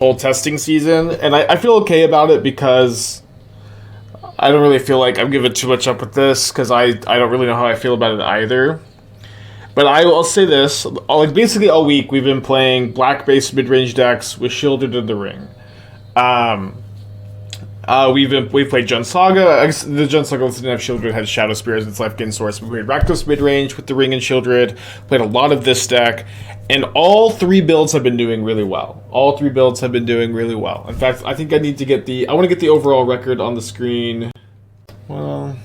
whole testing season, and I feel okay about it because I don't really feel like I'm giving too much up with this because I don't really know how I feel about it either. But I'll say this, like basically all week we've been playing black-based mid-range decks with Sheoldred in the ring. We've played Jund Saga. The Jund Saga didn't have Sheoldred, had Shadow Spears and its life gain source. We played Rakdos mid-range with the ring and Sheoldred. Played a lot of this deck, and all three builds have been doing really well. All three builds have been doing really well. In fact, I think I need to get I want to get the overall record on the screen. Well,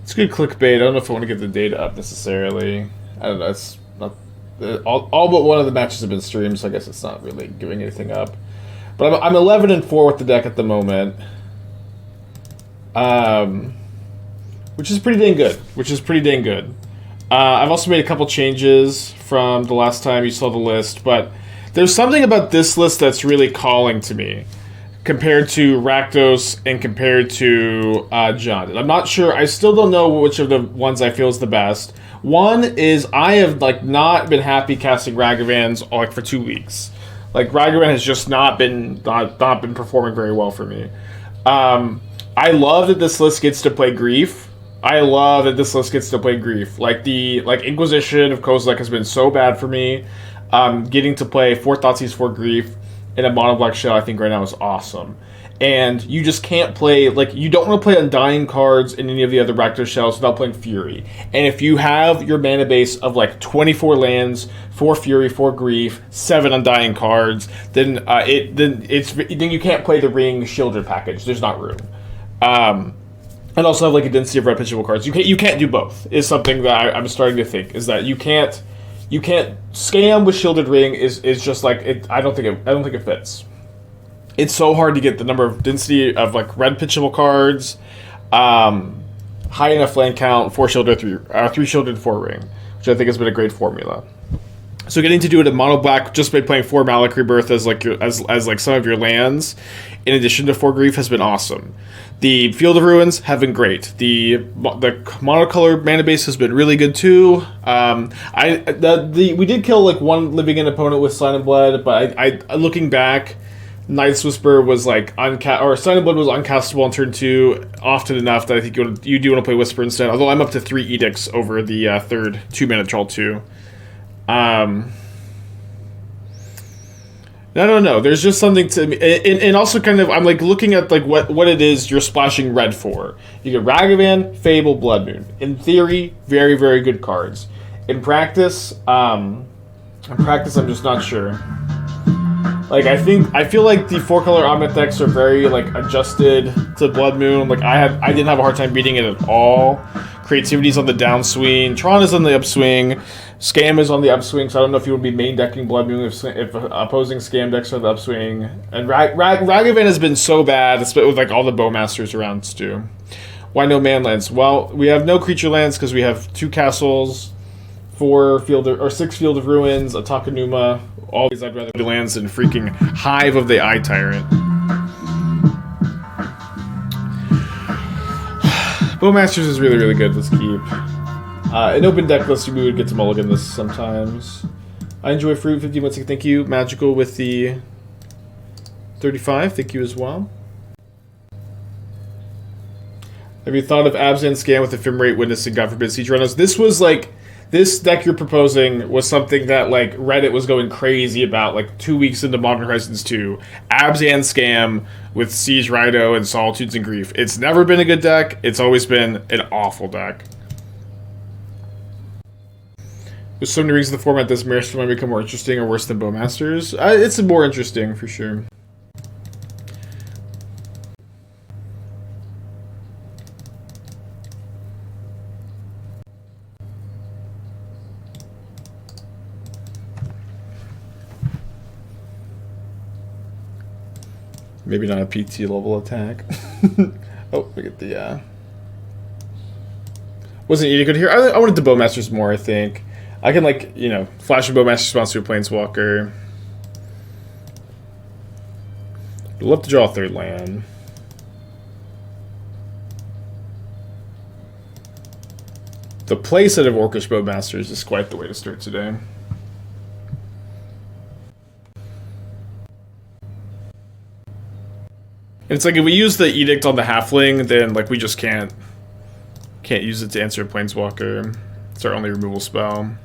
it's good clickbait. I don't know if I want to get the data up necessarily. I don't know. It's not all but one of the matches have been streamed, so I guess it's not really giving anything up. But I'm 11-4 with the deck at the moment, which is pretty dang good. I've also made a couple changes from the last time you saw the list, but there's something about this list that's really calling to me compared to Rakdos and compared to Jund. I'm not sure. I still don't know which of the ones I feel is the best. One is I have not been happy casting Ragavans for 2 weeks. Ragavan has just not been performing very well for me. I love that this list gets to play Grief. Inquisition of Kozilek has been so bad for me. Getting to play 4 Thoughtseize, 4 Grief in a mono black shell I think right now is awesome. And you just can't play, you don't want to play Undying cards in any of the other Rakdos shells without playing Fury. And if you have your mana base of 24 lands, 4 Fury, 4 Grief, 7 Undying cards, then you can't play the Ring Sheoldred package. There's not room. And also have a density of red pitchable cards. You can't do both. Is something that I'm starting to think is that you can't scam with Sheoldred Ring is just I don't think it fits. It's so hard to get the number of density of red pitchable cards, high enough land count, 4 Sheoldred, 3 Sheoldred, 4 Ring, which I think has been a great formula. So getting to do it in mono black just by playing 4 Malakir Rebirth as some of your lands, in addition to 4 Grief, has been awesome. The Field of Ruins have been great. The monocolor mana base has been really good too. We did kill one living in opponent with Sign of Blood, but I looking back, Night's Whisper was Sign of Blood was uncastable on turn 2 often enough that I think you do want to play Whisper instead. Although I'm up to 3 Edicts over the third 2-mana Troll 2. No. There's just something to me, and also kind of I'm looking at what it is you're splashing red for. You get Ragavan, Fable, Blood Moon. In theory, very very good cards. In practice, I'm just not sure. I feel like the 4-color Omnath decks are very adjusted to Blood Moon. I didn't have a hard time beating it at all. Creativity's on the downswing. Tron is on the upswing. Scam is on the upswing, so I don't know if you would be main decking Blood Moon if opposing Scam decks are on the upswing. And Ragavan has been so bad, it's with all the Bowmasters around too. Why no manlands? Well, we have no creature lands because we have 2 castles, 6 Field of Ruins, a Takenuma. All these I'd rather do lands than freaking Hive of the Eye Tyrant. Bowmasters is really, really good. Let's keep. An open deck list, we would get to mulligan this sometimes. I enjoy Fruit 50 once again. Thank you. Magical with the 35. Thank you as well. Have you thought of Abzan Scan with Ephemerate Witness and God forbid Siege Runners? This was this deck you're proposing was something that Reddit was going crazy about 2 weeks into Modern Horizons 2. Abzan Scam with Siege Rhino and Solitudes and Grief. It's never been a good deck. It's always been an awful deck. With so many reasons the format does Mire might become more interesting or worse than Bowmasters. It's more interesting for sure. Maybe not a PT level attack. Oh, we get the wasn't Edict good here? I wanted the Bowmasters more, I think. I can flash a Bowmaster response to a Planeswalker. I'd love to draw a 3rd land. The playset of Orcish Bowmasters is quite the way to start today. It's like if we use the Edict on the halfling, then like we just can't use it to answer a planeswalker. It's our only removal spell.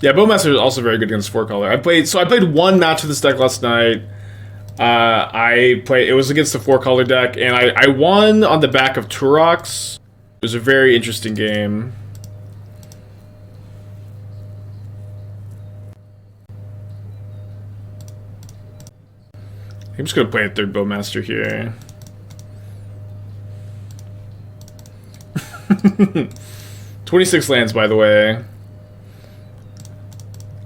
Yeah, Bowmaster is also very good against 4-color. I played one match of this deck last night. It was against the 4-color deck, and I won on the back of Tourach. It was a very interesting game. I'm just gonna play a 3rd Bowmaster here. 26 lands, by the way.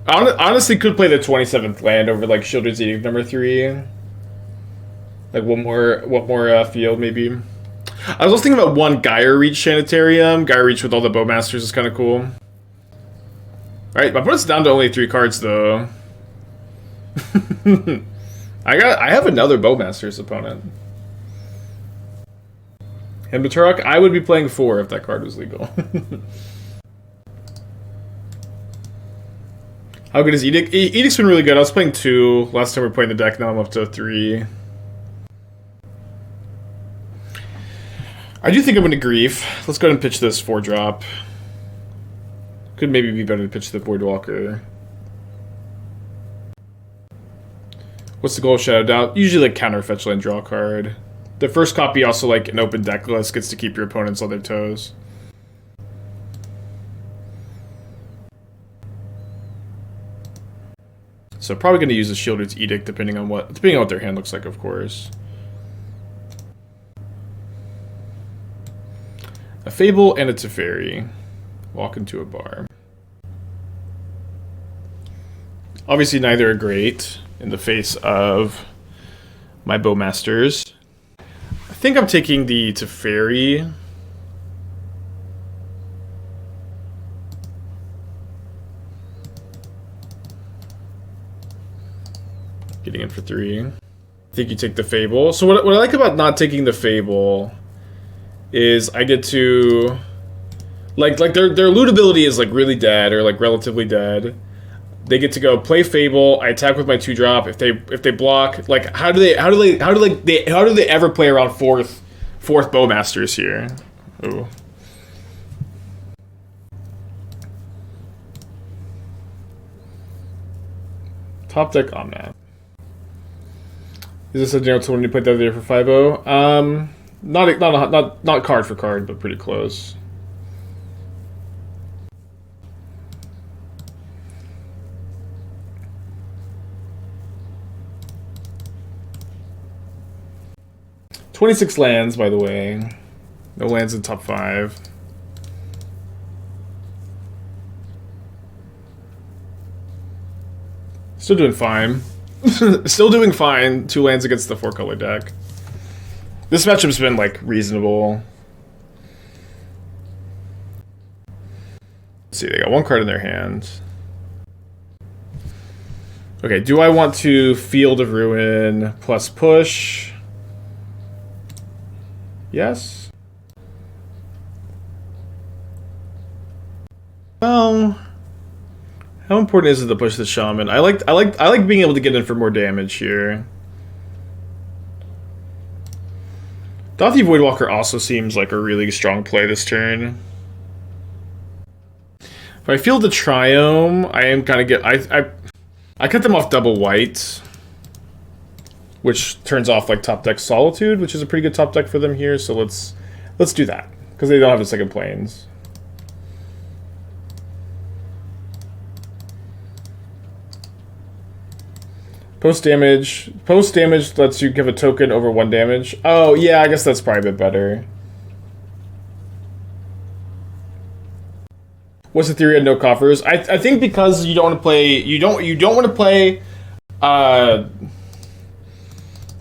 Honestly, could play the 27th land over like Sheoldred's Edict number 3. Like one more field maybe. I was also thinking about one Gyre Reach Sanitarium. Gyre Reach with all the Bowmasters is kind of cool. All right, my opponent's down to only 3 cards though. I have another Bowmasters opponent. And Tourach, I would be playing 4 if that card was legal. How good is Edict? Edict's been really good. I was playing 2 last time we were playing the deck. Now I'm up to 3. I do think I'm going to Grief. Let's go ahead and pitch this 4-drop. Could maybe be better to pitch the Voidwalker. What's the goal of Shadow Doubt? Usually like counter fetch land, draw a card. The first copy also like an open deck list gets to keep your opponents on their toes. So probably going to use a Sheoldred's Edict depending on what their hand looks like, of course. A Fable and a Teferi. Walk into a bar. Obviously neither are great in the face of my Bowmasters. I think I'm taking the Teferi. Getting in for 3. I think you take the Fable. So what I like about not taking the Fable is I get to like their loot ability is like really dead or like relatively dead. They get to go play Fable. I attack with my 2-drop. If they block, like how do they ever play around fourth Bowmasters here? Ooh. Top deck Omnath. Is this a general tool when you played the other day for 5-0? Not card for card, but pretty close. $26 lands, by the way. No lands in top 5. Still doing fine. Still doing fine. 2 lands against the 4-color deck. This matchup's been, like, reasonable. Let's see, they got 1 card in their hand. Okay, do I want to Field of Ruin plus push? Yes. Well, how important is it to push the Shaman? I like being able to get in for more damage here. Dauthi Voidwalker also seems like a really strong play this turn. If I feel the Triome, I am kind of I cut them off double white, which turns off like top deck Solitude, which is a pretty good top deck for them here. So let's do that because they don't have the second planes. Post damage lets you give a token over 1 damage. Oh yeah, I guess that's probably a bit better. What's the theory of no coffers? I think because you don't want to play want to play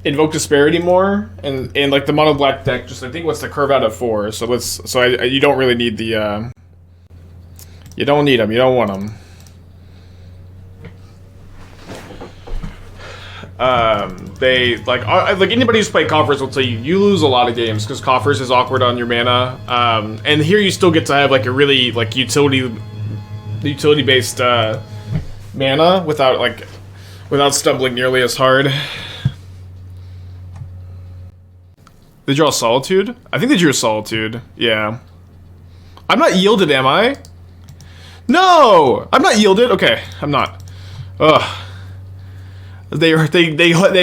Invoke Disparity more and like the mono black deck just I think wants to curve out at 4. So you don't really need the you don't need them. You don't want them. They like anybody who's played Coffers will tell you you lose a lot of games because Coffers is awkward on your mana. And here you still get to have like a really like utility based mana without like without stumbling nearly as hard. They draw Solitude? I think they drew Solitude. Yeah. I'm not yielded, am I? No! I'm not yielded. Okay, I'm not. Ugh. They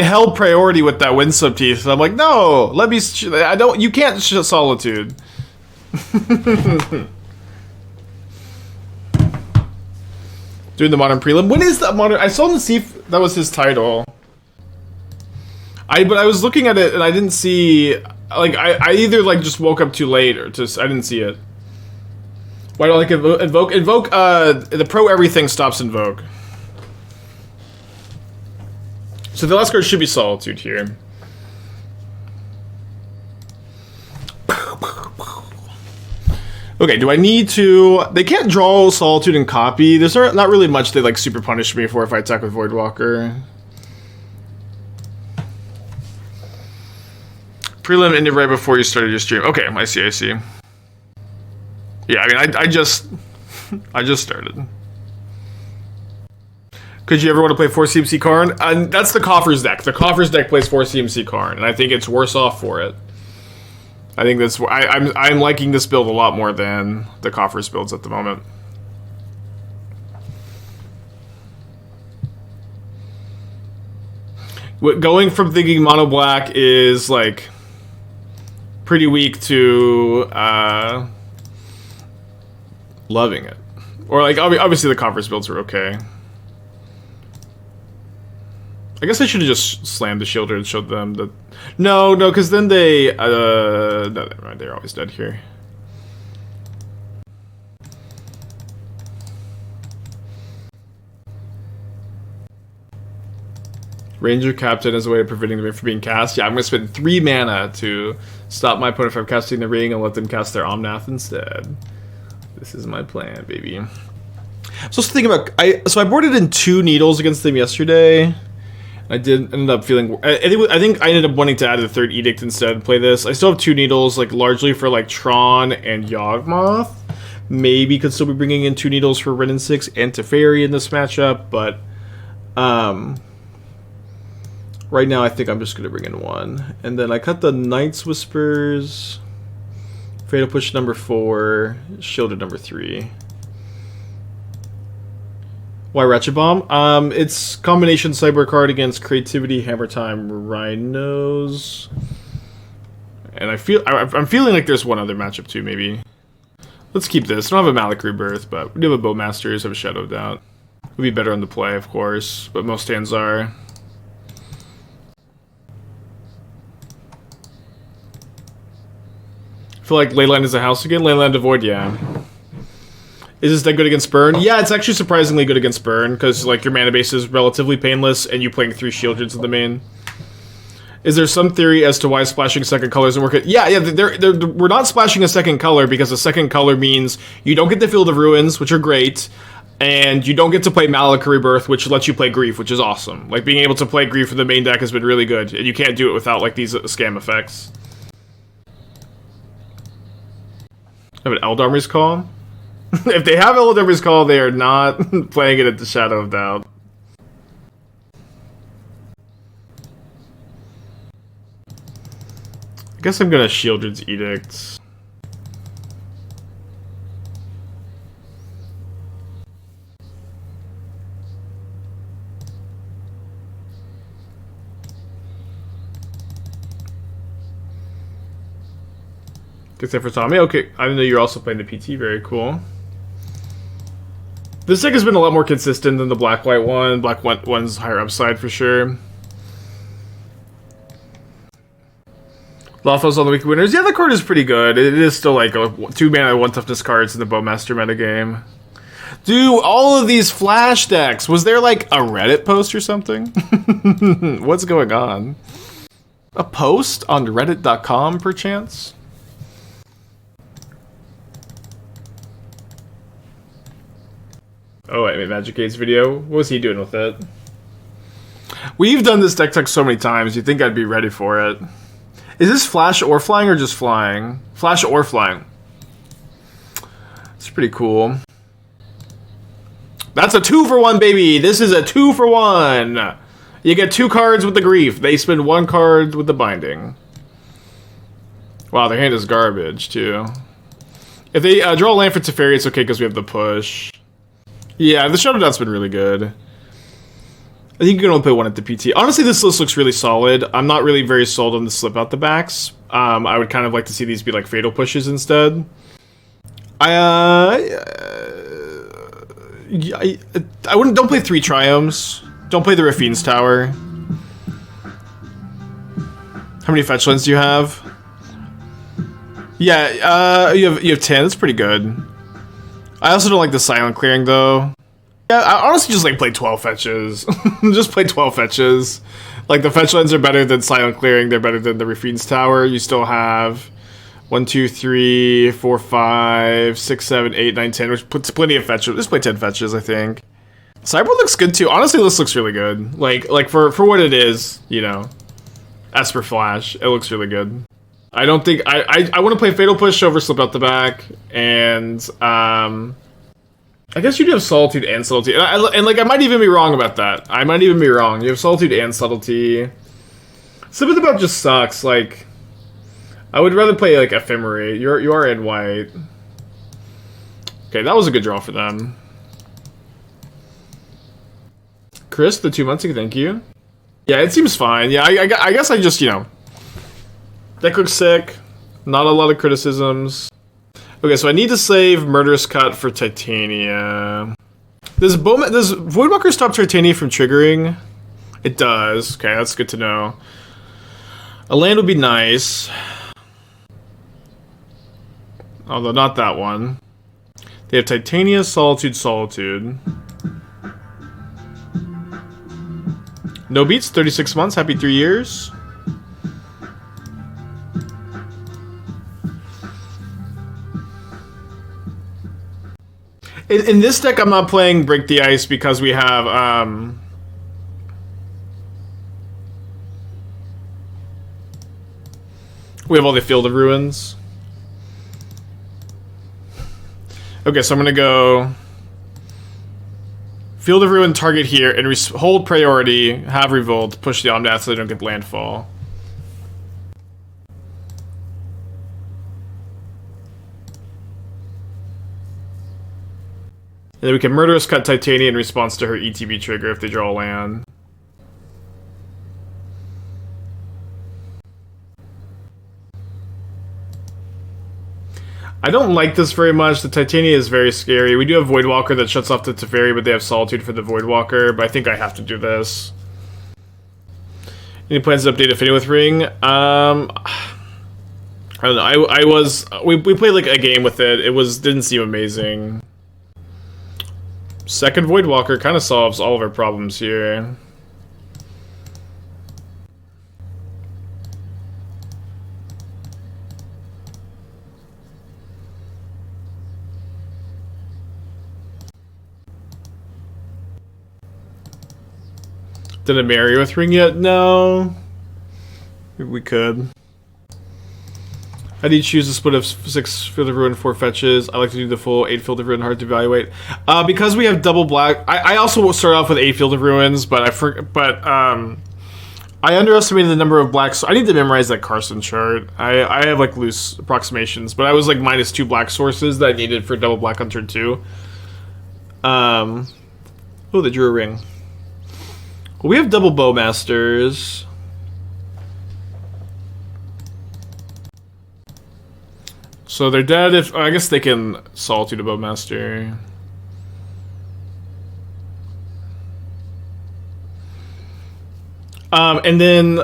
held priority with that Windswept Teeth. I'm like, no, let me. I don't. You can't Solitude. Doing the modern prelim. When is the modern? I saw him see if that was his title. But I was looking at it and I didn't see. Like I either like just woke up too late or just I didn't see it. Why do I like invoke? Invoke. The pro everything stops invoke. So the last card should be Solitude here. Okay, do I need to... They can't draw Solitude and copy. There's not really much they like super punish me for if I attack with Voidwalker. Prelim ended right before you started your stream. Okay, I see. Yeah, I mean, I just started. Could you ever want to play 4 CMC Karn? That's the Coffers deck. The Coffers deck plays 4 CMC Karn, and I think it's worse off for it. I think that's I'm liking this build a lot more than the Coffers builds at the moment. Going from thinking mono black is like pretty weak to loving it, or like obviously the Coffers builds are okay. I guess I should have just slammed the Sheoldred and showed them that. No, because then they. No, never mind. They're always dead here. Ranger Captain as a way of preventing them from being cast. Yeah, I'm going to spend 3 mana to stop my opponent from casting the ring and let them cast their Omnath instead. This is my plan, baby. So I was thinking about. So I boarded in 2 needles against them yesterday. I did end up feeling. I think I ended up wanting to add the 3rd Edict instead and play this. I still have 2 needles, like largely for like Tron and Yawgmoth. Maybe could still be bringing in 2 needles for Ren and 6 and Teferi in this matchup, but right now I think I'm just gonna bring in 1. And then I cut the Night's Whispers, Fatal Push number 4, Sheoldred number 3. Why Ratchet Bomb? It's combination sideboard card against Creativity, Hammer Time, Rhinos. And I'm feeling like there's one other matchup too, maybe. Let's keep this. I don't have a Malakir Rebirth, but we do have a Bowmasters, have a Shadow of Doubt. Would be better on the play, of course, but most hands are. I feel like Leyline is a house again. Leyline to Void, yeah. Is this deck good against Burn? Yeah, it's actually surprisingly good against Burn, because like your mana base is relatively painless, and you playing 3 Sheoldreds in the main. Is there some theory as to why splashing second color doesn't work? Yeah, we're not splashing a second color, because a second color means you don't get the Field of Ruins, which are great, and you don't get to play Malakir Rebirth, which lets you play Grief, which is awesome. Like, being able to play Grief for the main deck has been really good, and you can't do it without, like, these scam effects. I have an Eldarmer's Call? If they have Eldarmer's Call, they are not playing it at the Shadow of Doubt. I guess I'm gonna Sheoldred's Edict. Except for Tommy. Okay, I didn't know you're also playing the PT. Very cool. This deck has been a lot more consistent than the black-white one. Black-white one's higher upside for sure. Lothos on the weekly winners. Yeah, the card is pretty good. It is still like a 2-mana, 1 toughness cards in the Bowmaster metagame. Dude, all of these Flash decks. Was there like a Reddit post or something? What's going on? A post on reddit.com perchance? Oh, wait, Magic Aid's video? What was he doing with it? We've done this deck tech so many times, you'd think I'd be ready for it. Is this Flash or Flying or just Flying? Flash or Flying. It's pretty cool. That's a 2-for-1, baby. This is a 2-for-1. You get 2 cards with the Grief. They spend 1 card with the Binding. Wow, their hand is garbage, too. If they draw a land for Teferi, it's okay because we have the push. Yeah, the Showdown's been really good. I think you can only play 1 at the PT. Honestly, this list looks really solid. I'm not really very sold on the slip out the backs. I would kind of like to see these be like fatal pushes instead. I wouldn't. Don't play 3 Triomes. Don't play the Rafine's Tower. How many fetch lands do you have? Yeah, you have 10. That's pretty good. I also don't like the silent clearing though. Yeah, I honestly just like play 12 fetches. Just play 12 fetches. Like the fetch lands are better than silent clearing. They're better than the Rafine's Tower. You still have 1, 2, 3, 4, 5, 6, 7, 8, 9, 10, which puts plenty of fetches. Just play 10 fetches, I think. Sideboard looks good too. Honestly, this looks really good. Like for what it is, you know. Esper Flash, it looks really good. I don't think I want to play Fatal Push over Slip Out the Back, and I guess you do have Solitude and Subtlety, and like I might even be wrong about that. I might even be wrong. You have Solitude and Subtlety. Slip Out the Back just sucks. Like I would rather play like Ephemerate. You are in white. Okay, that was a good draw for them. Chris, the 2 months ago, thank you. Yeah, it seems fine. Yeah, I guess I just, you know, deck looks sick. Not a lot of criticisms. Okay, so I need to save Murderous Cut for Titania. Does Voidwalker stop Titania from triggering? It does. Okay, that's good to know. A land would be nice. Although not that one. They have Titania, Solitude, Solitude. No beats, 36 months, happy 3 years. In this deck, I'm not playing Break the Ice because we have, all the Field of Ruins. Okay, so I'm gonna go Field of Ruin, target here, and hold priority, have Revolt, push the Omnath so they don't get landfall. And then we can Murderous Cut Titania in response to her ETB trigger if they draw a land. I don't like this very much. The Titania is very scary. We do have Voidwalker that shuts off the Teferi, but they have Solitude for the Voidwalker, but I think I have to do this. Any plans to update Affinity with Ring? I don't know. We played like a game with it. It didn't seem amazing. Second Voidwalker kind of solves all of our problems here. Did I marry with Ring yet? No. Maybe we could. How do you choose a split of 6 Field of Ruin, 4 fetches? I like to do the full 8 Field of Ruin, hard to evaluate. Because we have double black. I also will start off with 8 Field of Ruins, but I underestimated the number of blacks. I need to memorize that Carson chart. I have like loose approximations, but I was like -2 black sources that I needed for double black on turn 2. Oh, they drew a ring. Well, we have double Bowmasters. So they're dead if... I guess they can Solitude a Bowmaster. And then...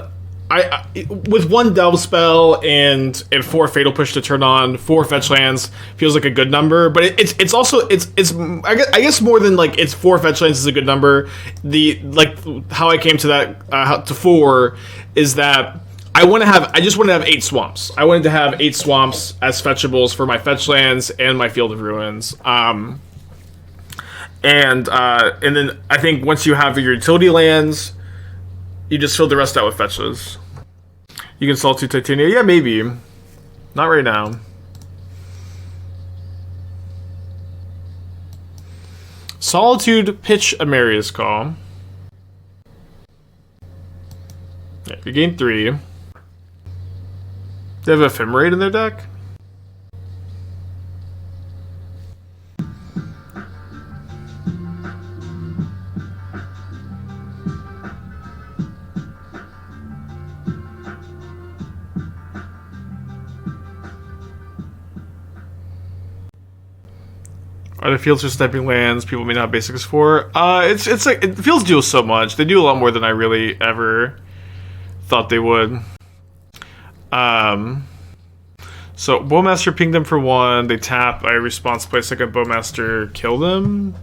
with 1 Delve spell and 4 Fatal Push to turn on, 4 fetch lands feels like a good number, but it's also I guess more than like it's 4 fetch lands is a good number. How I came to that to 4 is that I just want to have 8 swamps. I wanted to have 8 swamps as fetchables for my fetch lands and my Field of Ruins. And then I think once you have your utility lands, you just fill the rest out with fetches. You can Solitude Titania? Yeah, maybe. Not right now. Solitude, pitch a Marius Call. Yeah, you gain 3. They have Ephemerate in their deck? Are the fields just stepping lands people may not have basics for? It's like, it fields do so much. They do a lot more than I really ever thought they would. So Bowmaster pinged them for 1. They tap. I response play second Bowmaster, kill them.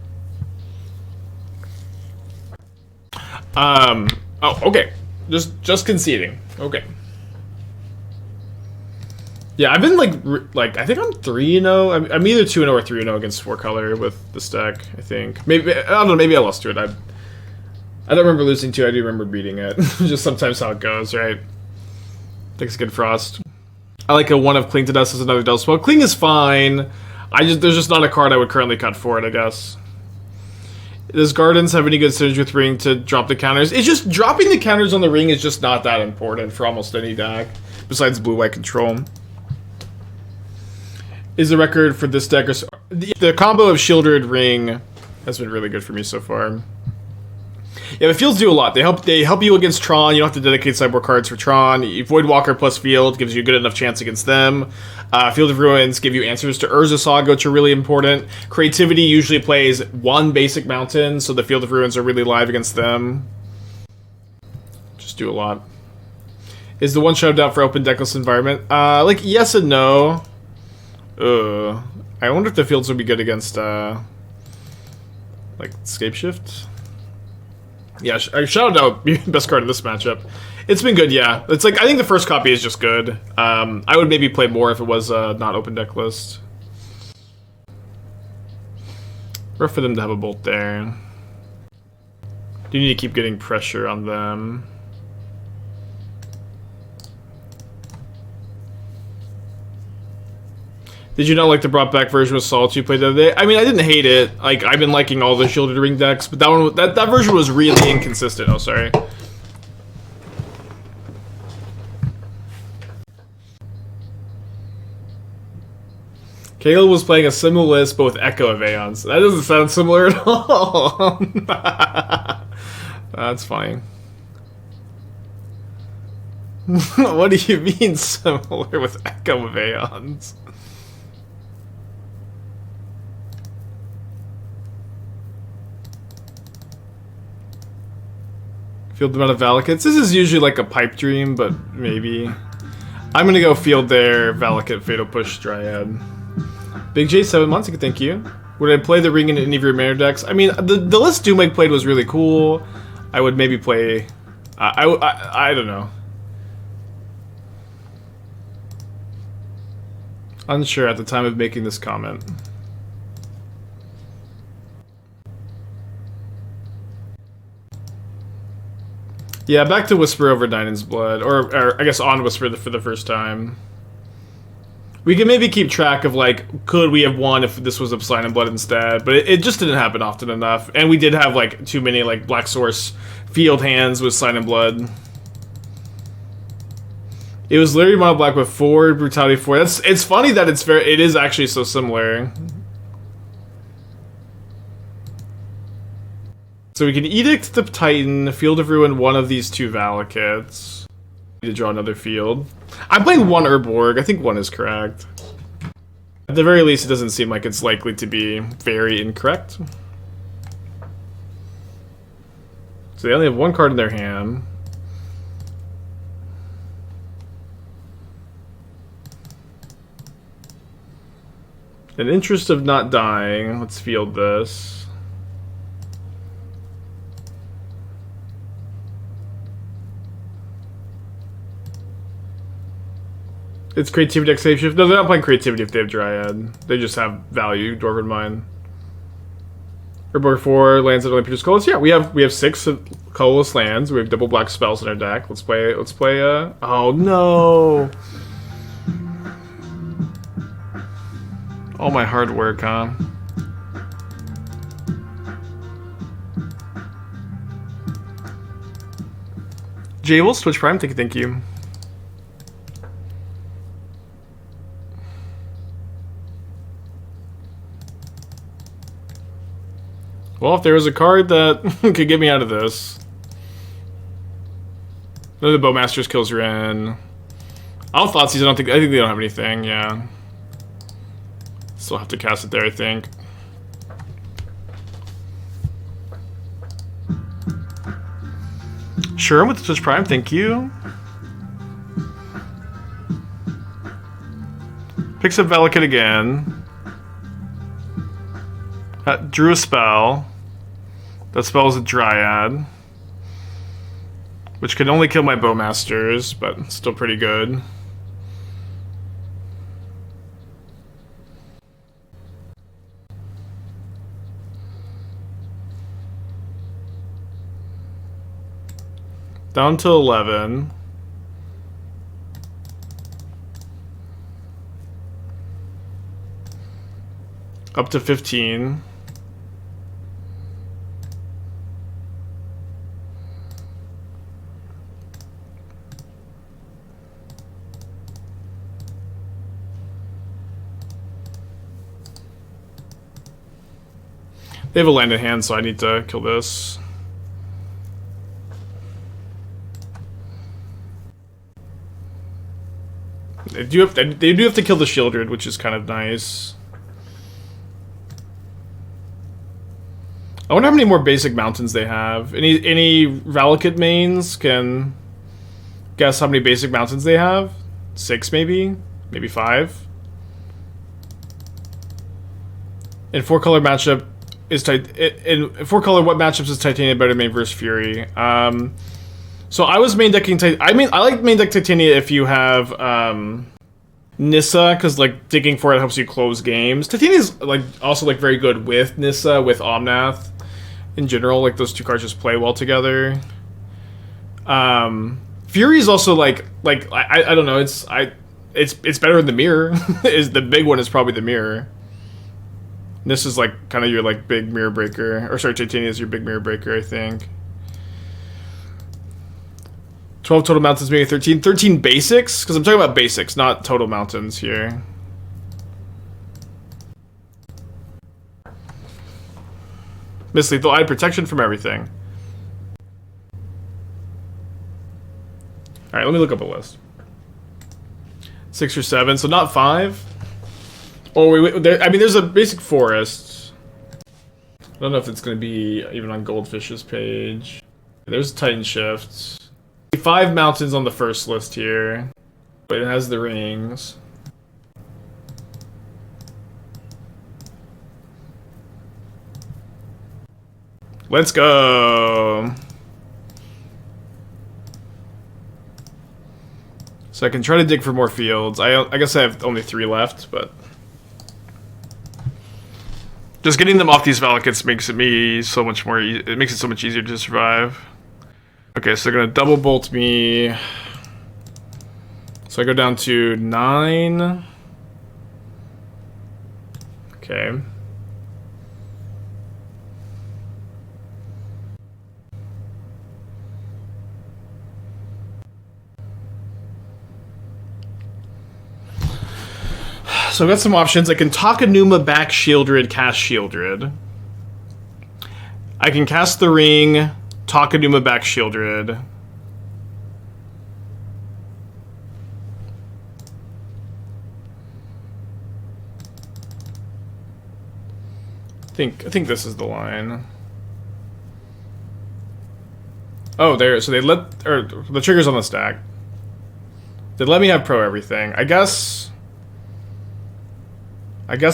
Oh, okay. Just conceding. Okay. Yeah, I've been like I think I'm 3-0. I'm either 2-0 or 3-0 against 4-color with this deck. I think maybe I don't know. Maybe I lost to it. I don't remember losing to it. I do remember beating it. Just sometimes how it goes, right? Thanks, Good Frost. I like a 1 of Cling to Dust as another Delta spell. Cling is fine. There's just not a card I would currently cut for it, I guess. Does Gardens have any good synergy with Ring to drop the counters? It's just dropping the counters on the Ring is just not that important for almost any deck besides blue-white control. Is the record for this deck, or the combo of Sheoldred Ring has been really good for me so far. Yeah, the fields do a lot. They help you against Tron. You don't have to dedicate sideboard cards for Tron. Voidwalker plus Field gives you a good enough chance against them. Field of Ruins give you answers to Urza Saga, which are really important. Creativity usually plays 1 basic mountain, so the Field of Ruins are really live against them. Just do a lot. Is the one shoved out for open decklist environment? Like, yes and no. I wonder if the fields would be good against, like, Scapeshift? Yeah, shout out best card in this matchup. It's been good, yeah. It's like, I think the first copy is just good. I would maybe play more if it was not open deck list. Rough for them to have a bolt there. Do you need to keep getting pressure on them? Did you not like the brought back version with Solitude you played the other day? I mean, I didn't hate it. Like, I've been liking all the Shielded Ring decks, but that version was really inconsistent. Oh, sorry. Kale was playing a similar list, but with Echo of Aeons. That doesn't sound similar at all. That's funny. What do you mean similar with Echo of Aeons? Field them out of Valakits. This is usually like a pipe dream, but maybe. I'm gonna go field there, Valakut, Fatal Push, Dryad. Big J, 7 months, thank you. Would I play the Ring in any of your mana decks? I mean, the list Doomeg played was really cool. I would maybe play... I don't know. Unsure at the time of making this comment. Yeah, back to Whisper over Dyna's Blood, or I guess on Whisper for the first time. We can maybe keep track of, like, could we have won if this was a Sign and Blood instead, but it just didn't happen often enough. And we did have, like, too many, like, Black Source field hands with Sign and Blood. It was literally Mono Black with 4, Brutality 4. It's funny that it is actually so similar. So we can Edict the Titan, Field of Ruin one of these 2 Valakits. Need to draw another field. I'm playing 1 Urborg. I think 1 is correct. At the very least, it doesn't seem like it's likely to be very incorrect. So they only have 1 card in their hand. In interest of not dying, let's field this. It's creativity, deck save shift. No, they're not playing creativity if they have Dryad. They just have value, Dwarven Mine. Urborg 4 lands that only produce colorless. Yeah, we have 6 colorless lands. We have double black spells in our deck. Let's play oh no. All my hard work, huh? Jables, Twitch Prime, thank you. Well, if there was a card that could get me out of this. None of the Bowmasters kills Ren. I'll Thoughtseize, I think they don't have anything, yeah. Still have to cast it there, I think. Sure, with the Twitch Prime, thank you. Picks up Malakir again. Drew a spell. That spell is a Dryad. Which can only kill my Bowmasters, but still pretty good. Down to 11. Up to 15. They have a land in hand, so I need to kill this. They do have to kill the Sheoldred, which is kind of nice. I wonder how many more basic mountains they have. Any Malakir mains can guess how many basic mountains they have? 6 maybe? Maybe 5? In 4-color matchup is in 4-color, what matchups is Titania better main versus Fury? So I was main decking I like main deck Titania if you have Nissa, because like digging for it helps you close games. Titania's like also like very good with Nissa, with Omnath. In general, like those two cards just play well together. Fury is also like I don't know, it's better in the Mire. Is the big one is probably the Mire. This is like kind of your like big mirror breaker, or sorry, Titania is your big mirror breaker, I think. 12 total mountains, maybe 13. 13 basics, because I'm talking about basics, not total mountains here. Mislethal, I had protection from everything. Alright, let me look up a list. 6 or 7, so not 5. Oh, wait, I mean, there's a basic forest. I don't know if it's going to be even on Goldfish's page. There's Titan Shift. 5 mountains on the first list here. But it has the rings. Let's go! So I can try to dig for more fields. I guess I have only 3 left, but... just getting them off these Malakirs makes it so much more. It makes it so much easier to survive. Okay, so they're gonna double bolt me. So I go down to 9. Okay. So I've got some options. I can Takenuma back Sheoldred, cast Sheoldred. I can cast the ring, Takenuma back Sheoldred. I think this is the line. Oh, there. So they the trigger's on the stack. They let me have pro everything. I guess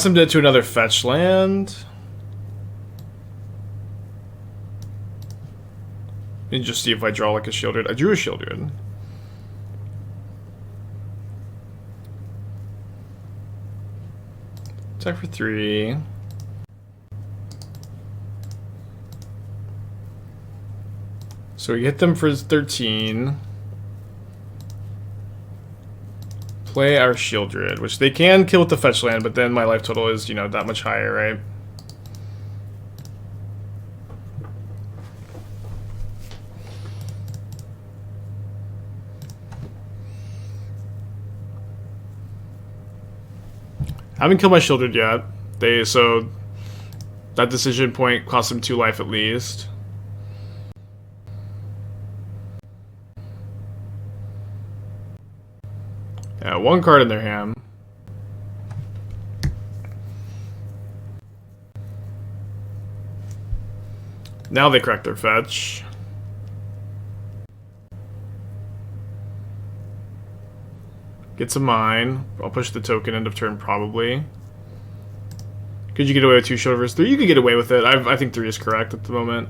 I'm dead to another fetch land. And just see if I draw like a Sheoldred. I drew a Sheoldred. Attack for 3. So we hit them for 13. Play our Sheoldred, which they can kill with the fetch land, but then my life total is, you know, that much higher, right? I haven't killed my Sheoldred yet. So that decision point cost them 2 life at least. Yeah, 1 card in their hand. Now they crack their fetch. Gets a mine. I'll push the token end of turn probably. Could you get away with 2 Sheoldred versus 3? You could get away with it. I think 3 is correct at the moment.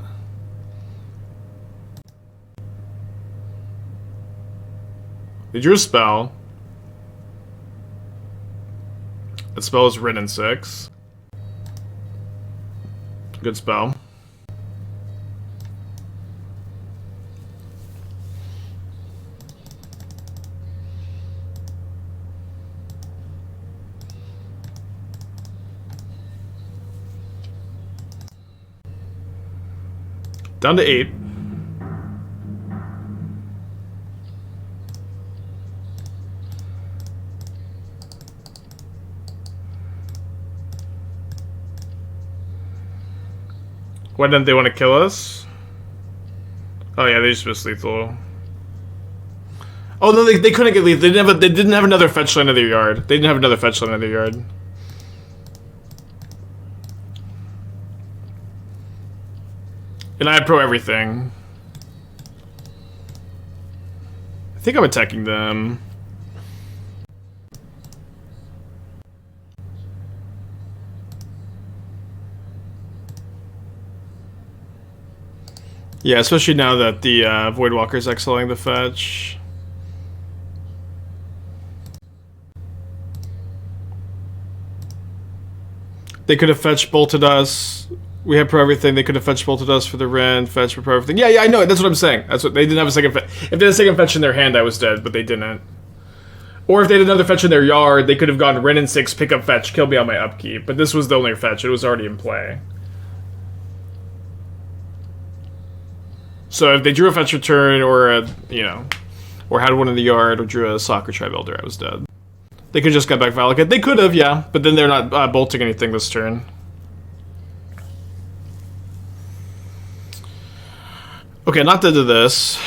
They drew a spell. That spell is written in 6. Good spell. Down to 8. Why didn't they want to kill us? Oh yeah, they just missed lethal. Oh no, they couldn't get lethal. They didn't have another fetch land in their yard. They didn't have another fetch land in their yard. And I had pro everything. I think I'm attacking them. Yeah, especially now that the Voidwalker's exiling the fetch. They could have fetch bolted us. We had pro everything. They could have fetch bolted us for the rend, fetch for pro everything. Yeah, I know. That's what I'm saying. That's what they didn't have a second fetch. If they had a second fetch in their hand, I was dead, but they didn't. Or if they had another fetch in their yard, they could have gone Ren and 6, pick up fetch, kill me on my upkeep. But this was the only fetch. It was already in play. So if they drew a fetch return or a, or had one in the yard or drew a Soccer Tribe Elder, I was dead. They could just got back Malakir. They could have, yeah, but then they're not bolting anything this turn. Okay, not dead to this.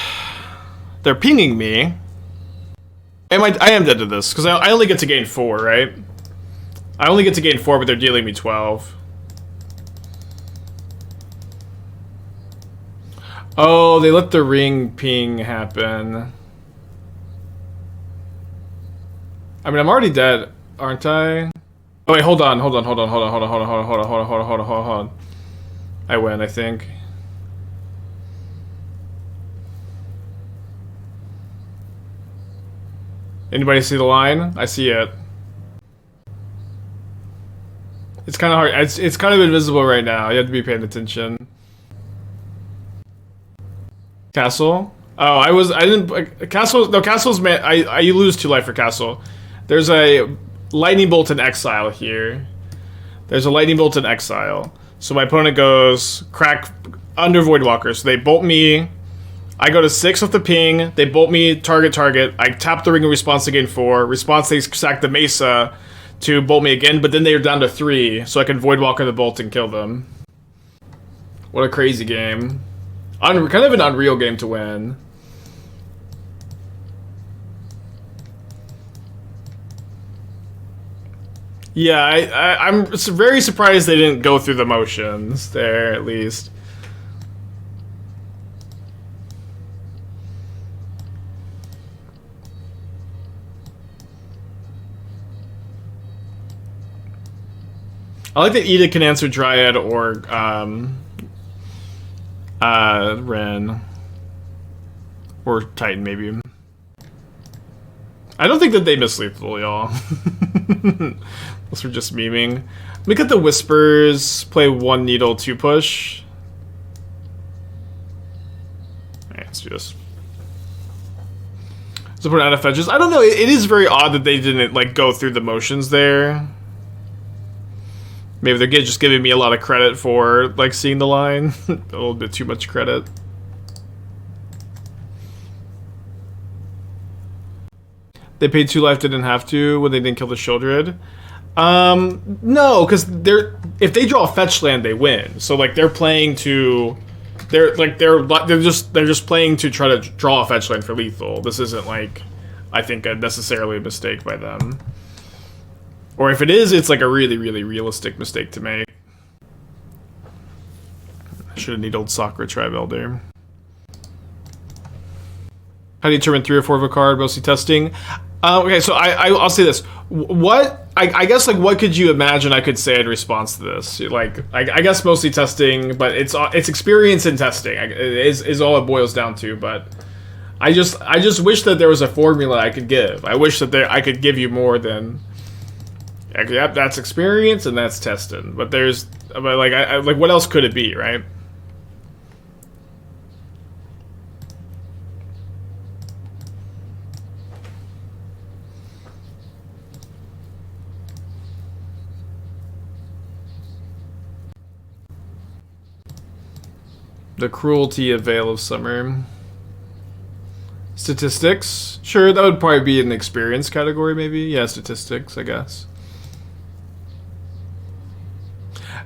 They're pinging me. I am dead to this, because I only get to gain 4, right? I only get to gain 4, but they're dealing me 12. Oh, they let the ring ping happen. I mean, I'm already dead, aren't I? Oh wait, hold on. I win, I think. Anybody see the line? I see it. It's kind of hard. It's kind of invisible right now. You have to be paying attention. Castle? Oh, I didn't. Castle. No, Castle's man. I lose 2 life for Castle. There's a lightning bolt in exile here. There's a lightning bolt in exile. So my opponent goes crack under Voidwalker. So they bolt me. I go to 6 with the ping. They bolt me, target. I tap the ring in response to gain 4. Response, they sack the Mesa to bolt me again, but then they're down to 3, so I can Voidwalker the bolt and kill them. What a crazy game. Kind of an unreal game to win. Yeah, I'm very surprised they didn't go through the motions there, at least. I like that Edict can answer Dryad or Ren. Or Titan, maybe. I don't think that they miss lethal, y'all. Unless we're just memeing. Let me get the Whispers, play 1 Needle, 2 push. Alright, let's do this. So put out of fetches. I don't know, it is very odd that they didn't like go through the motions there. Maybe they're just giving me a lot of credit for like seeing the line. A little bit too much credit. They paid 2 life, didn't have to when they didn't kill the Sheoldred. No, because if they draw a fetch land, they win. So like they're playing to, they're just playing to try to draw a fetch land for lethal. This isn't like, I think, necessarily a mistake by them. Or if it is, it's like a really, really realistic mistake to make. I should have needled Sakura Tribe Elder. How do you determine 3 or 4 of a card? Mostly testing. Okay, so I'll say this. What I guess like what could you imagine I could say in response to this? Like I guess mostly testing, but it's experience in testing is all it boils down to. But I just wish that there was a formula I could give. I wish that I could give you more than. Yep, that's experience and that's testing. But like what else could it be, right? The cruelty of Veil of Summer. Statistics? Sure, that would probably be an experience category, maybe. Yeah, statistics, I guess.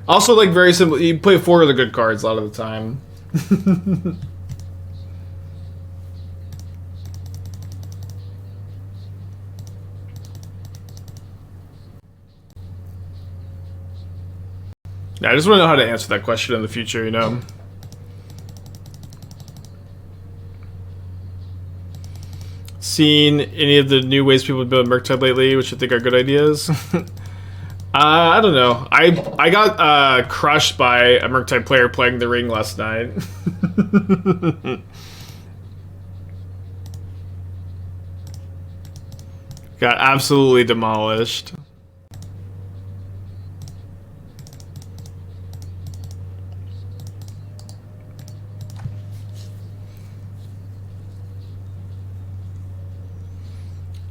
Also, like, very simple. You play 4 of the good cards a lot of the time. Yeah, I just want to know how to answer that question in the future, you know? Seen any of the new ways people build Murktide lately, which I think are good ideas? I don't know. I got crushed by a Murktide player playing the ring last night. Got absolutely demolished.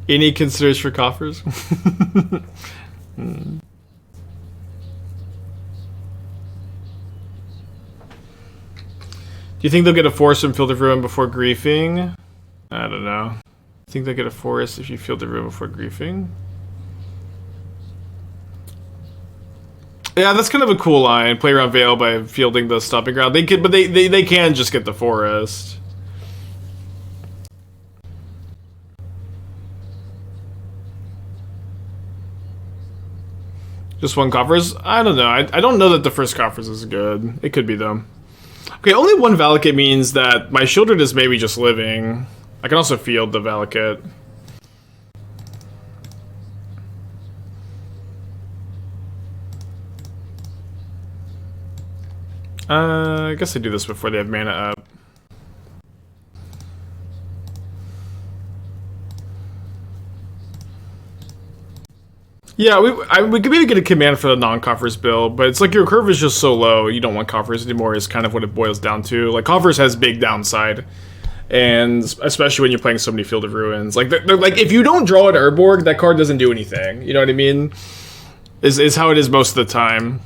Any considers for Coffers? Do you think they'll get a forest from Field of Ruin before griefing? I don't know. I think they'll get a forest if you Field of Ruin before griefing. Yeah, that's kind of a cool line. Play around Veil by fielding the stomping ground. They could, but they can just get the forest. Just 1 Coffers? I don't know. I don't know that the first Coffers is good. It could be, though. Okay, only 1 Valakut means that my Sheoldred is maybe just living. I can also field the Valakut. I guess I do this before they have mana up. Yeah, we could maybe get a command for the non-Coffers build, but it's like your curve is just so low, you don't want Coffers anymore, is kind of what it boils down to. Like, Coffers has big downside, and especially when you're playing so many Field of Ruins. Like, they're like, if you don't draw an Urborg, that card doesn't do anything, you know what I mean? Is how it is most of the time.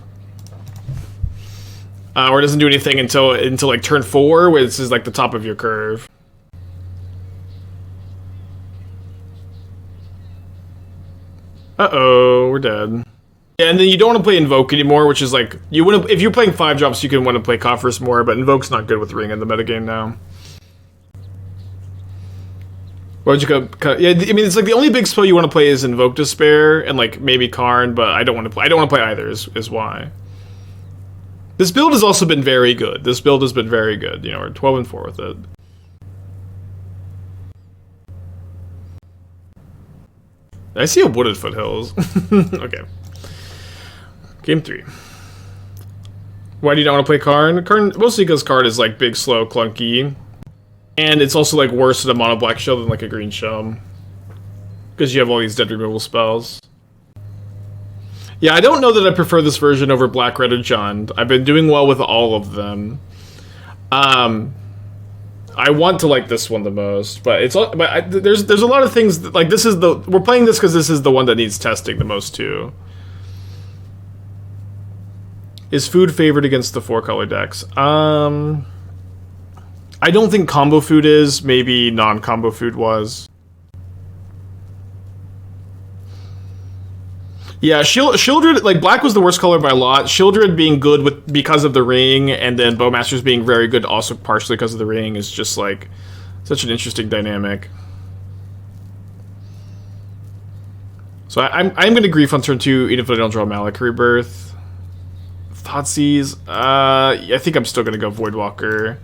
Or it doesn't do anything until like turn 4, which is like the top of your curve. Uh-oh, we're dead. Yeah, and then you don't want to play Invoke anymore, which is like, you want to, if you're playing 5 drops, you can want to play Coffers more, but Invoke's not good with Ring in the metagame now. Why'd you go? Yeah, I mean, it's like the only big spell you want to play is Invoke Despair and like maybe Karn, but I don't want to play either. Is why. This build has also been very good. This build has been very good. You know, we're 12-4 with it. I see a Wooded Foothills. Okay. Game 3. Why do you not want to play Karn? Karn, mostly because Karn is like big, slow, clunky. And it's also like worse in a mono black shell than like a green shell. Because you have all these dead removal spells. Yeah, I don't know that I prefer this version over Black, Red, or Jund. I've been doing well with all of them. I want to like this one the most, but there's a lot of things that, like, we're playing this because this is the one that needs testing the most too. Is food favored against the 4-color decks? I don't think combo food is. Maybe non-combo food was. Yeah, Sheoldred, like, black was the worst color by a lot. Sheoldred being good because of the ring, and then Bowmasters being very good also partially because of the ring is just, like, such an interesting dynamic. So I'm going to Grief on turn 2, even if I don't draw Malakir Rebirth. Thoughtseize. I think I'm still going to go Voidwalker.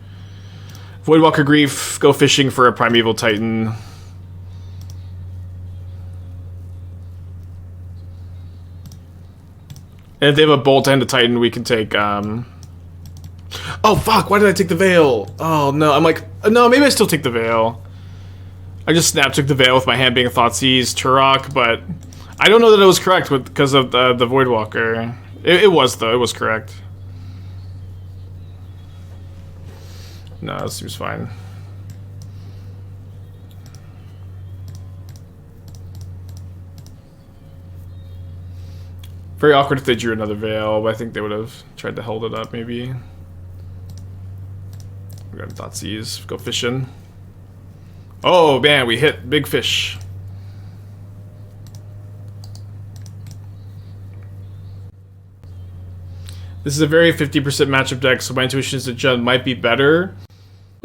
Voidwalker Grief, go fishing for a Primeval Titan. And if they have a Bolt and a Titan, we can take, Oh, fuck, why did I take the Veil? Oh, no, I'm like, no, maybe I still take the Veil. I just took the Veil with my hand being a Thoughtseize, Tourach, but I don't know that it was correct because of the Voidwalker. It was, though, it was correct. No, that seems fine. Very awkward if they drew another Veil, but I think they would have tried to hold it up, maybe. We're gonna Thoughtseize, go fishing. Oh, man, we hit big fish. This is a very 50% matchup deck, so my intuition is that Jund might be better.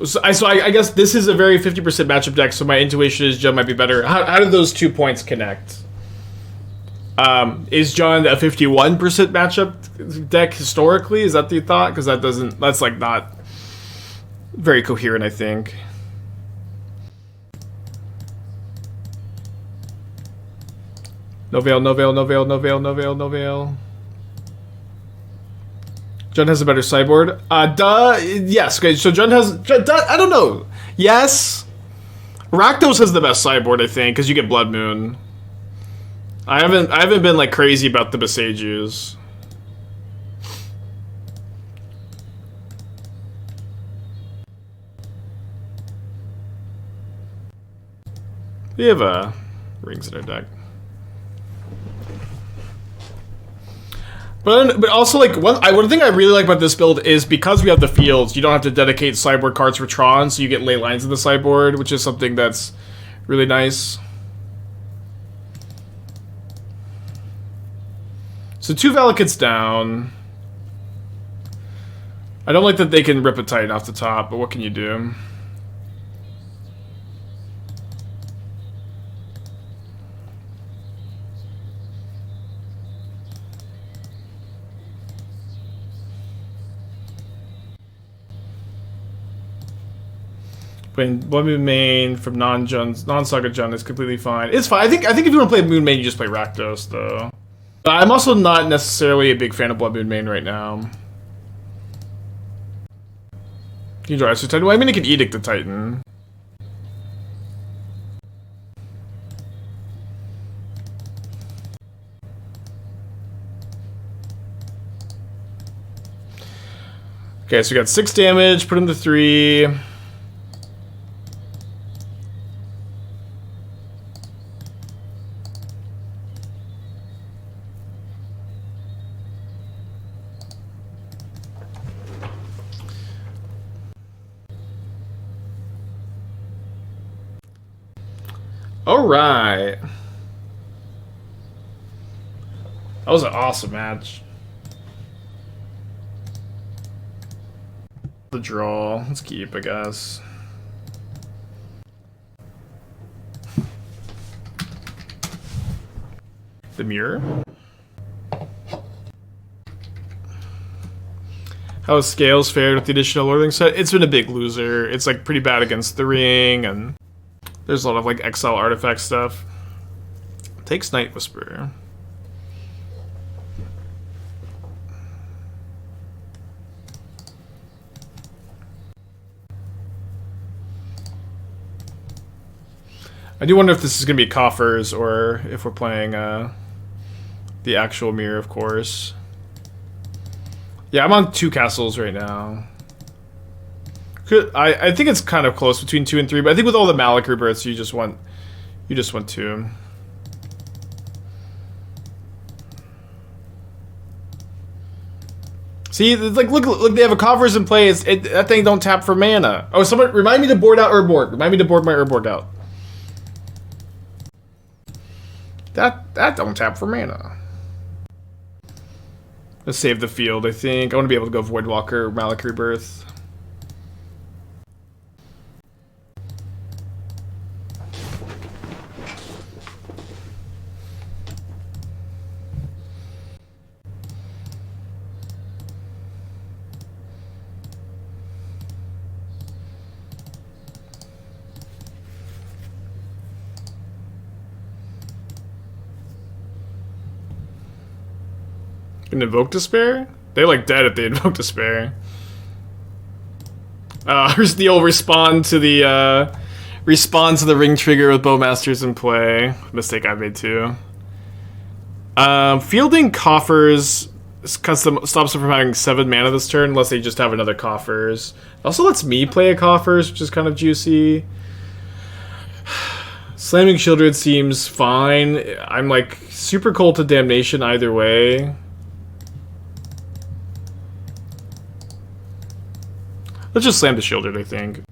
So I guess this is a very 50% matchup deck, so my intuition is Jund might be better. How did those 2 points connect? Is Jund a 51% matchup deck historically? Is that the thought? Because that's like not very coherent, I think. No Veil, no Veil, no Veil, no Veil, no Veil, no Veil. Jund has a better sideboard. Yes. Okay, so Jund has. I don't know. Yes. Rakdos has the best sideboard, I think, because you get Blood Moon. I haven't been like crazy about the Besagers. We have rings in our deck. But also, like, one thing I really like about this build is because we have the fields, you don't have to dedicate sideboard cards for Tron, so you get Leylines in the sideboard, which is something that's really nice. So 2 Valakut's down. I don't like that they can rip a Titan off the top, but what can you do? Playing Blood Moon main from non-Saga Jund is completely fine. It's fine. I think if you want to play Moon main, you just play Rakdos, though. But I'm also not necessarily a big fan of Blood Moon main right now. Can you draw Extra Titan? Well, I mean, it can Edict the Titan. Okay, so we got 6 damage, put him to 3. All right. That was an awesome match. The draw. Let's keep, I guess. The Mire. How has Scales fared with the additional Lordling set? It's been a big loser. It's like pretty bad against the ring, and there's a lot of like exile artifact stuff. Takes Night Whisper. I do wonder if this is going to be Coffers or if we're playing the actual Mire, of course. Yeah, I'm on 2 castles right now. I think it's kind of close between 2 and 3, but I think with all the Malakir Rebirths, you just want 2. See, like look, they have a Coffers in play. That thing don't tap for mana. Oh, someone remind me to board out Urborg. Remind me to board my Urborg out. That don't tap for mana. Let's save the field, I think. I want to be able to go Voidwalker, Malakir Rebirth. An Invoke Despair? They like dead if they Invoke Despair. The old respond to the ring trigger with Bowmasters in play. Mistake I made too. Fielding Coffers stops them from having 7 mana this turn unless they just have another Coffers. It also lets me play a Coffers, which is kind of juicy. Slamming Sheoldred seems fine. I'm like super cold to Damnation either way. Let's just slam the Sheoldred, I think.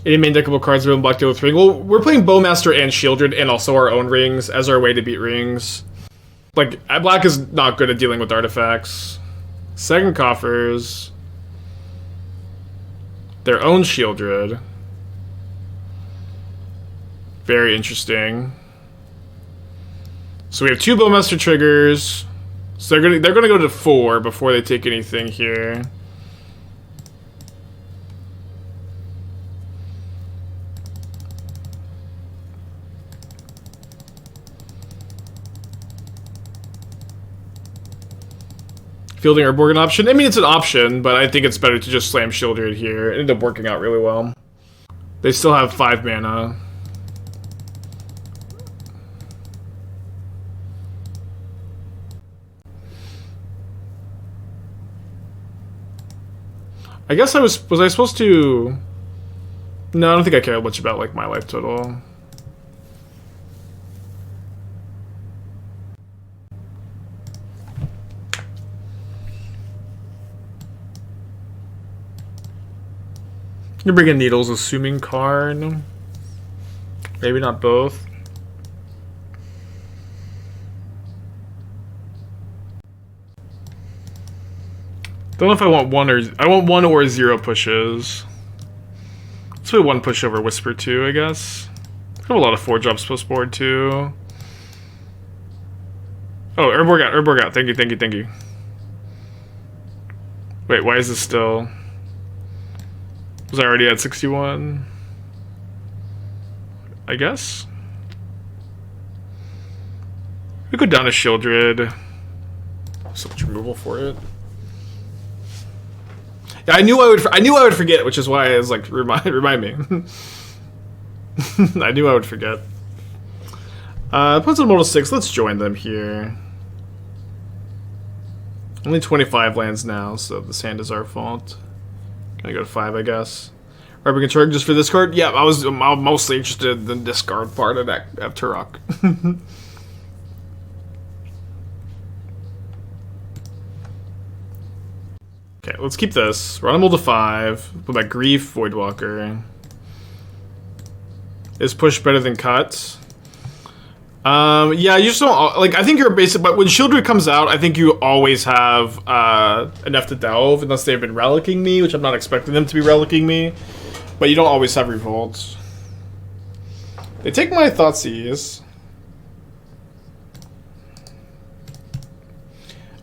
Any main deckable cards have been blocked with ring? Well, we're playing Bowmaster and Sheoldred and also our own rings as our way to beat rings. Like, black is not good at dealing with artifacts. Second Coffers. Their own Sheoldred. Very interesting. So we have 2 Bowmaster triggers. So they're gonna go to 4 before they take anything here. Fielding Urborg an option? I mean, it's an option, but I think it's better to just slam Sheoldred here. It ended up working out really well. They still have 5 mana. I guess was I supposed to... No, I don't think I care much about, like, my life total. You're bringing Needles, assuming Karn. Maybe not both. Don't know if I want 1 or 0 pushes. Let's play 1 push over Whisper 2, I guess. I have a lot of 4-drops post board too. Oh, Urborg out. Thank you. Wait, why is this still? Was I already at 61? I guess. We go down to Sheoldred. So much removal for it. Yeah, I knew I would forget, which is why I was like, remind me. I knew I would forget. Puts on Mortal 6. Let's join them here. Only 25 lands now, so this hand is our fault. Gonna go to 5, I guess. Rebirth Control just for this card? Yeah, I'm mostly interested in the discard part of that of Tourach. Okay, let's keep this. Run them all to 5. Put my Grief Voidwalker. Is push better than cut? Yeah, you just don't like. I think you're basic, but when Sheoldred comes out, I think you always have enough to delve, unless they've been relicking me, which I'm not expecting them to be relicking me. But you don't always have revolt. They take my Thoughtseize.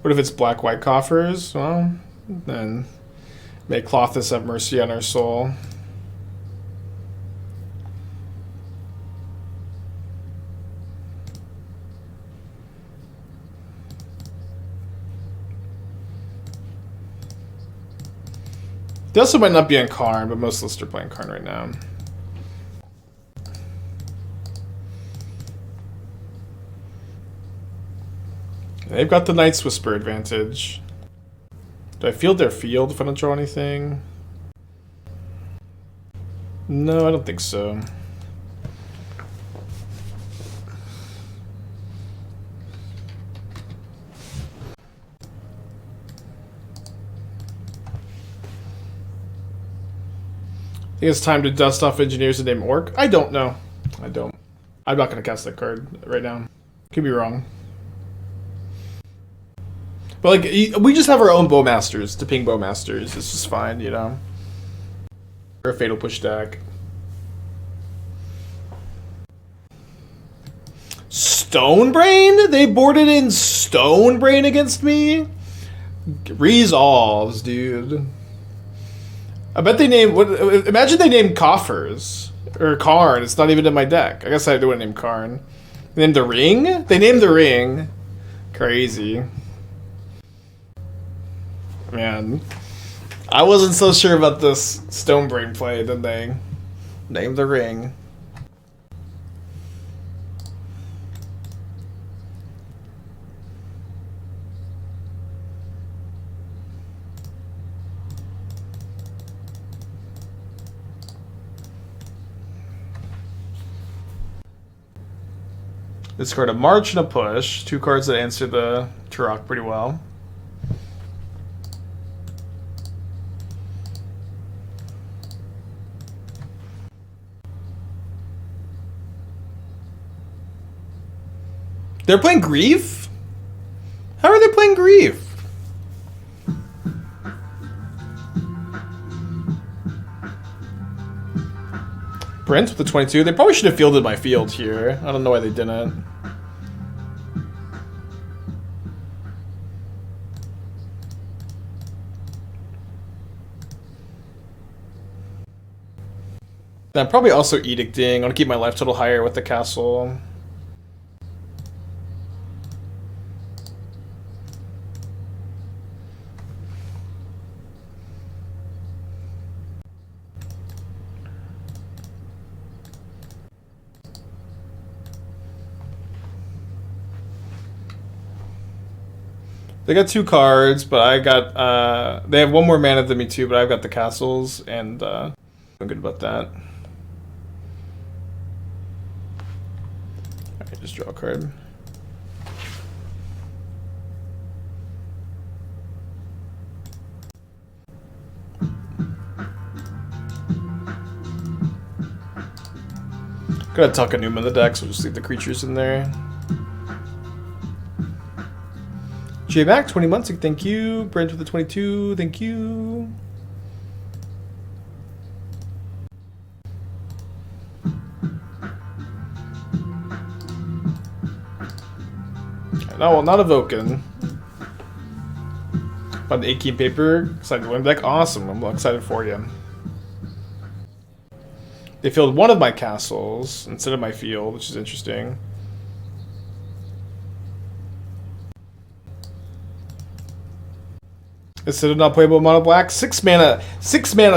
What if it's black-white coffers? Well, then may Clothis have mercy on our soul. They also might not be on Karn, but most lists are playing Karn right now. They've got the Night's Whisper advantage. Do I field their field if I don't draw anything? No, I don't think so. I think it's time to dust off engineers and name Orc. I don't know. I don't. I'm not going to cast that card right now. Could be wrong. But, like, we just have our own Bowmasters to ping Bowmasters. It's just fine, you know? Or a Fatal Push deck. Stonebrain? They boarded in Stonebrain against me? Resolves, dude. I bet they named... Imagine they named Coffers. Or Karn. It's not even in my deck. I guess I do want to name Karn. They named the Ring? They named the Ring. Crazy. Man. I wasn't so sure about this Stonebrain play, then they named the Ring. Discard a March and a Push. 2 cards that answer the Tourach pretty well. They're playing Grief? How are they playing Grief? Brent with the 22. They probably should have fielded my field here. I don't know why they didn't. I'm probably also edicting. I want to keep my life total higher with the castle. They got 2 cards, but I got, they have 1 more mana than me too, but I've got the castles, and I'm good about that. Alright, just draw a card. Got a Takenuma in the deck, so we'll just leave the creatures in there. J-Mac, 20 months, thank you. Brent with the 22, thank you. No, well, not evoking. But the 8-key paper, excited to win deck. Awesome, I'm excited for you. They filled 1 of my castles instead of my field, which is interesting. Instead of not playable in mono black, 6 mana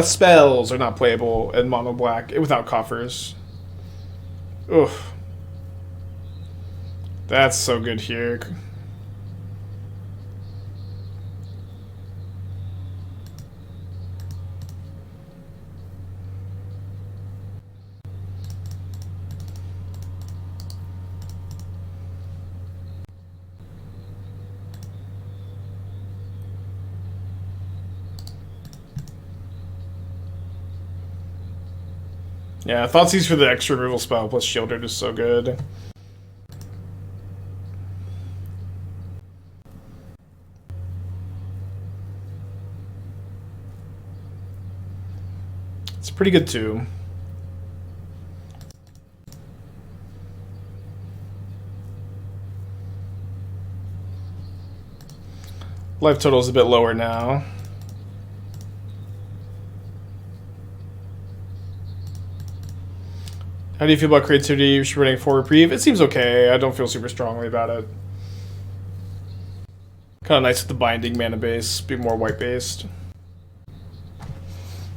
spells are not playable in mono black without coffers. Oof. That's so good here. Yeah, Thoughtseize for the extra removal spell plus Sheoldred is so good. It's pretty good too. Life total is a bit lower now. How do you feel about creativity running for reprieve? It seems okay. I don't feel super strongly about it. Kind of nice with the binding mana base, be more white based.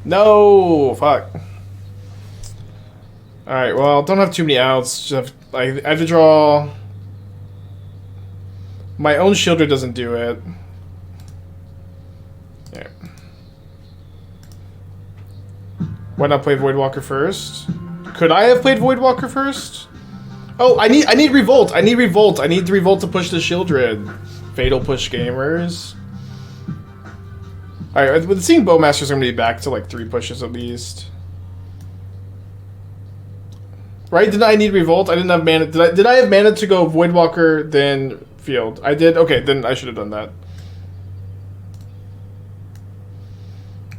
No, fuck. All right, well, don't have too many outs. Just have, I have to draw. My own Sheoldred doesn't do it. Yeah. Why not play Voidwalker first? Could I have played Voidwalker first? Oh, I need Revolt. I need Revolt. I need the Revolt to push the Sheoldred. Fatal push gamers. Alright, with seeing Bowmasters, I'm gonna be back to like 3 pushes at least. Right? Didn't I need Revolt? I didn't have mana. Did I have mana to go Voidwalker, then Field? I did? Okay, then I should have done that.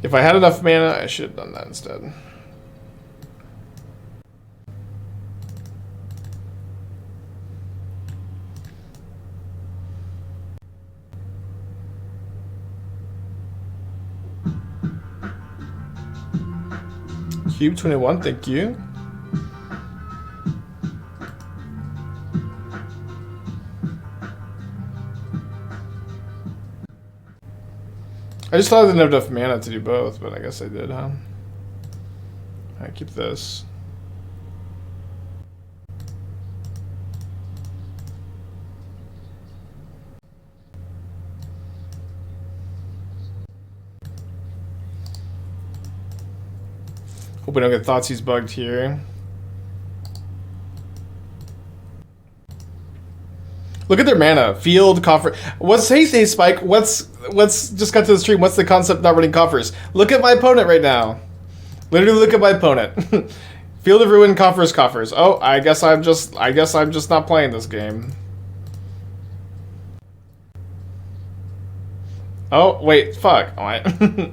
If I had enough mana, I should have done that instead. Cube 21, thank you. I just thought I didn't have enough mana to do both, but I guess I did, huh? Alright, keep this. Hope we don't get Thoughtseize bugged here. Look at their mana. Field, Coffer. What's hey Spike? Let's just cut to the stream. What's the concept of not running Coffers? Look at my opponent right now. Literally look at my opponent. Field of Ruin, Coffers. Oh, I guess I'm just not playing this game. Oh, wait, fuck. Oh, I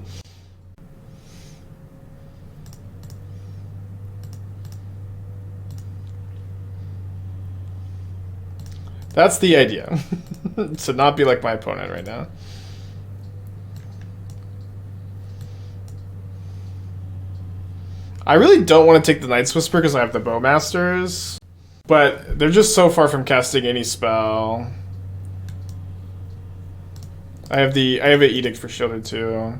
That's the idea. To not be like my opponent right now. I really don't want to take the Night's Whisper because I have the Bowmasters. But they're just so far from casting any spell. I have an Edict for Sheoldred too.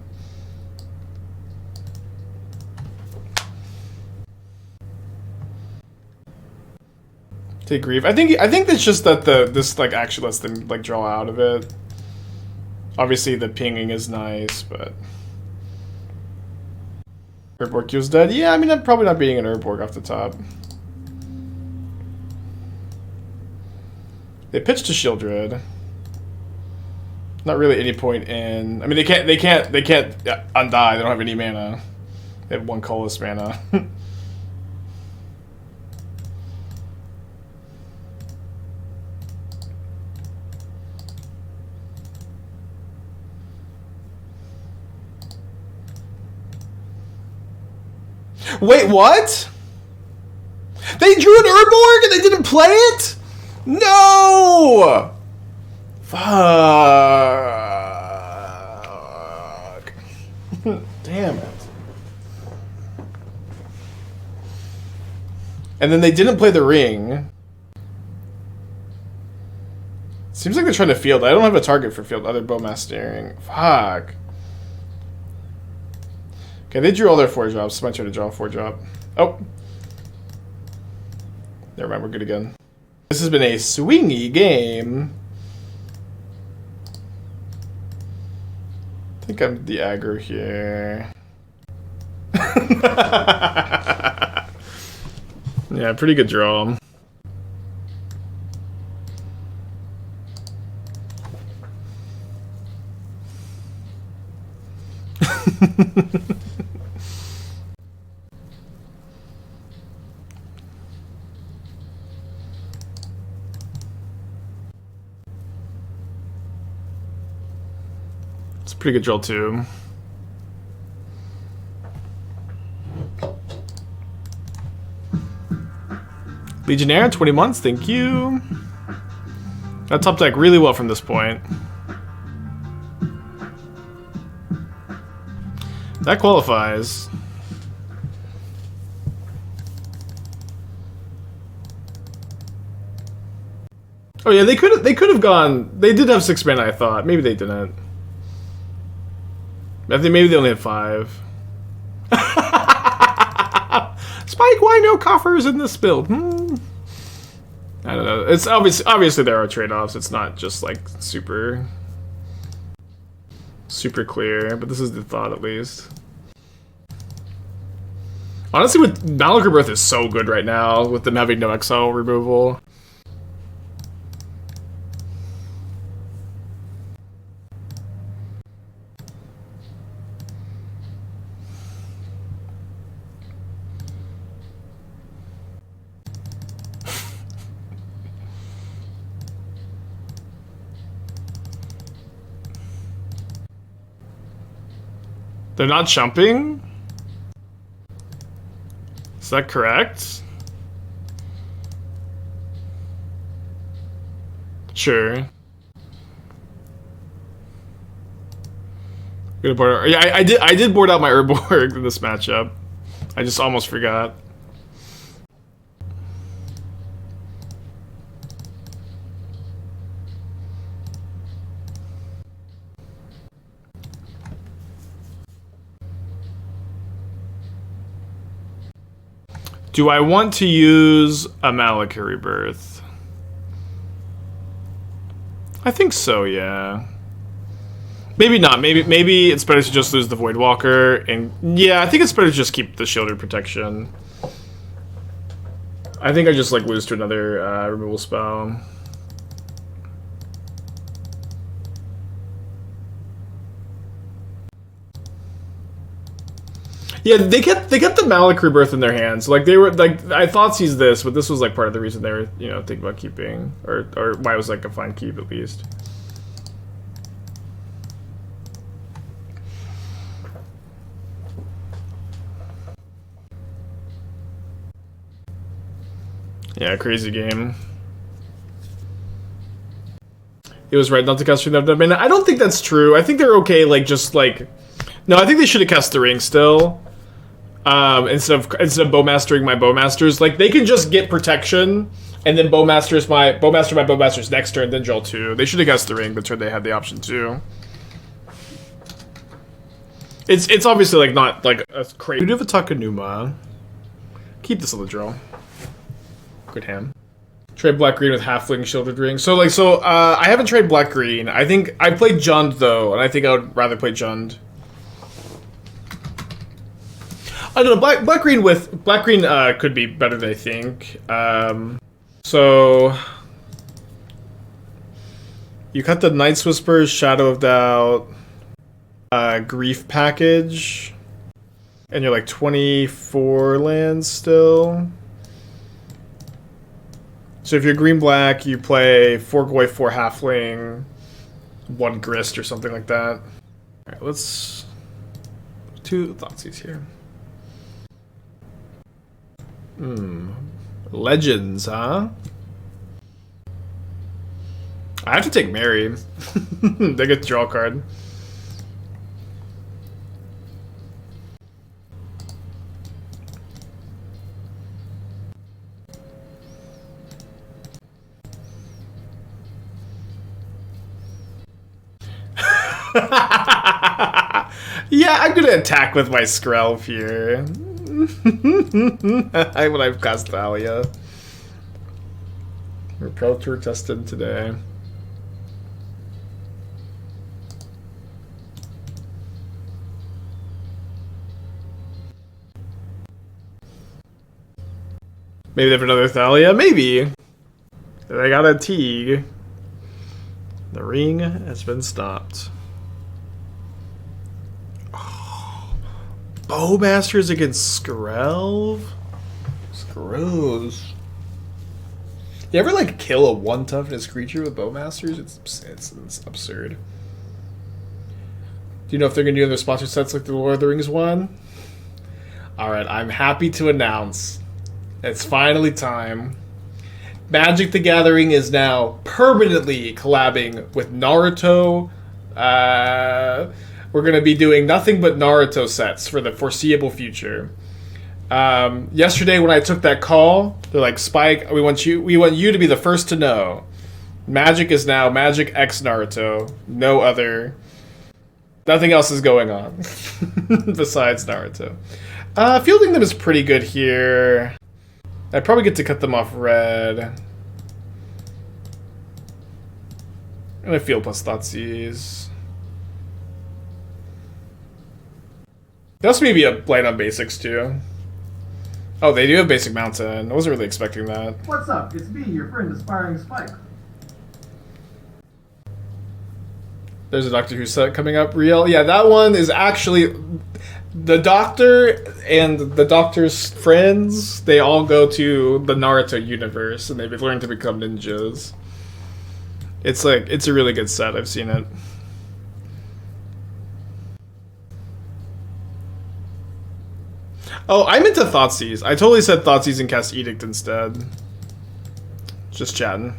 Take Grief. I think it's just that this like actually lets them like draw out of it. Obviously the pinging is nice, but Urborg was dead. Yeah, I mean I'm probably not beating an Urborg off the top. They pitched to Sheoldred. Not really any point in. I mean they can't undie. They don't have any mana. They have one colorless mana. Wait, what? They drew an Urborg and they didn't play it? No! Fuck. Damn it. And then they didn't play the ring. Seems like they're trying to field. I don't have a target for field other Bowmastering. Fuck. Okay, they drew all their 4-drops. So I might try to draw a 4-drop. Oh. Never mind, we're good again. This has been a swingy game. I think I'm the aggro here. Yeah, pretty good draw. It's a pretty good draw too. Legionnaire, 20 months, thank you. That top deck really well from this point. That qualifies. Oh yeah, they could have gone. They did have 6 mana, I thought. Maybe they didn't. I think maybe they only had 5. Spike, why no Coffers in this build? I don't know. It's obviously there are trade-offs. It's not just like super clear, but this is the thought at least. Honestly, with Malakir Rebirth is so good right now with them having no exile removal. They're not jumping? Is that correct? Sure. Gonna board, yeah, I did board out my Urborg in this matchup. I just almost forgot. Do I want to use a Malakir Rebirth? I think so, yeah. Maybe not. Maybe it's better to just lose the Voidwalker, and yeah, I think it's better to just keep the Sheoldred protection. I think I just like lose to another removal spell. Yeah, they kept the Malakir Rebirth in their hands. Like they were like I Thoughtseize this, but this was like part of the reason they were thinking about keeping or why it was like a fine keep at least. Yeah, crazy game. It was right not to cast that mana. I don't think that's true. I think they're okay. Like just like no, I think they should have cast the ring still. Instead of bowmastering my bowmasters, like they can just get protection and then bowmaster my bowmasters next turn, then draw 2. They should have cast the ring the turn they had the option to. It's obviously like not like a crazy. We do have a Takenuma. Keep this on the draw. Good hand. Trade black green with halfling Sheoldred ring. So I haven't traded black green. I think I played Jund though, and I think I would rather play Jund. I don't know, black green could be better than I think. So you cut the Night's Whispers, Shadow of Doubt, Grief package, and you're like 24 lands still. So if you're green-black, you play 4 Goy, 4 Halfling, 1 Grist or something like that. Alright, let's... 2 Thoughtseize here. Legends, huh? I have to take Mire. They get to draw a card. Yeah, I'm gonna attack with my Skrelv here. When I've cast Thalia. We're Pro Tour tested today. Maybe they have another Thalia? Maybe. They got a Teague. The ring has been stopped. Bowmasters against Skrelv? Screws. You ever like kill a 1-toughness creature with Bowmasters? It's absurd. Do you know if they're gonna do other sponsor sets like the Lord of the Rings one? Alright, I'm happy to announce it's finally time. Magic the Gathering is now permanently collabing with Naruto. We're going to be doing nothing but Naruto sets for the foreseeable future. Yesterday when I took that call, they're like, Spike, we want you to be the first to know. Magic is now Magic X Naruto. No other. Nothing else is going on besides Naruto. Fielding them is pretty good here. I probably get to cut them off red. And I field plus Thoughtseize. They also maybe a blind on basics too. Oh, they do have basic mountain. I wasn't really expecting that. What's up? It's me, your friend, Aspiring Spike. There's a Doctor Who set coming up. Real, yeah, that one is actually the Doctor and the Doctor's friends. They all go to the Naruto universe, and they've learned to become ninjas. It's a really good set. I've seen it. Oh, I'm into Thoughtseize. I totally said Thoughtseize and cast Edict instead. Just chatting.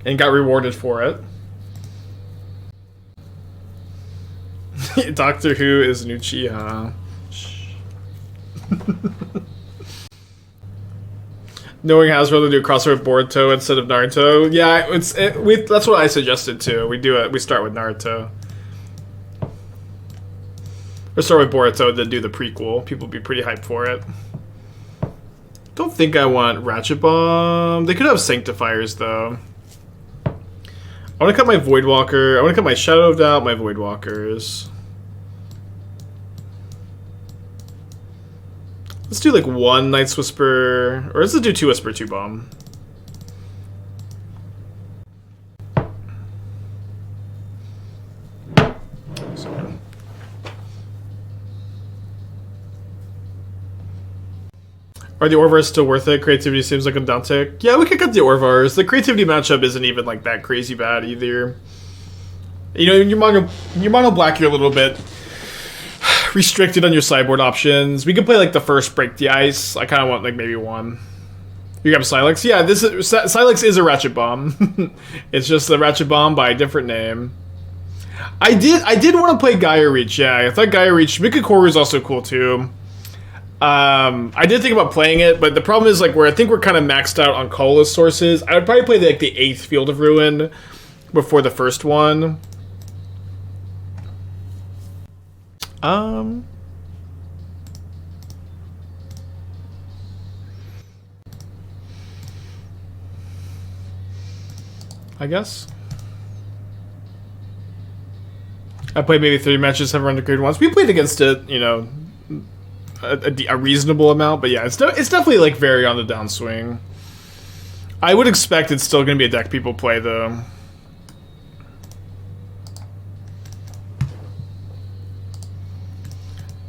And got rewarded for it. Doctor Who is new Uchiha. Knowing Hasbro to do a crossover with Boruto instead of Naruto. Yeah, that's what I suggested too. We start with Naruto. Or start with Boruto, then do the prequel. People would be pretty hyped for it. Don't think I want Ratchet Bomb. They could have Sanctifiers though. I want to cut my Voidwalker. I want to cut my Shadow of Doubt, my Voidwalkers. Let's do like one Night's Whisper, or let's do 2 Whisper, 2 Bomb. Sorry. Are the Orvars still worth it? Creativity seems like a downtick. Yeah, we could cut the Orvars. The creativity matchup isn't even like that crazy bad either. You know, your mono black, you're a little bit restricted on your sideboard options. We could play like the first Break the Ice. I kind of want like maybe one. You grab Sylex? Yeah, Sylex is a Ratchet Bomb. It's just a Ratchet Bomb by a different name. I did want to play Gaia Reach. Yeah, I thought Gaia Reach. Mikakoru is also cool too. I did think about playing it, but the problem is like where I think we're kind of maxed out on colorless sources. I would probably play like the 8th Field of Ruin before the first one. I guess. I played maybe 3 matches, 700 grade once. We played against it, you know, a reasonable amount, but yeah, it's definitely like very on the downswing. I would expect it's still going to be a deck people play though.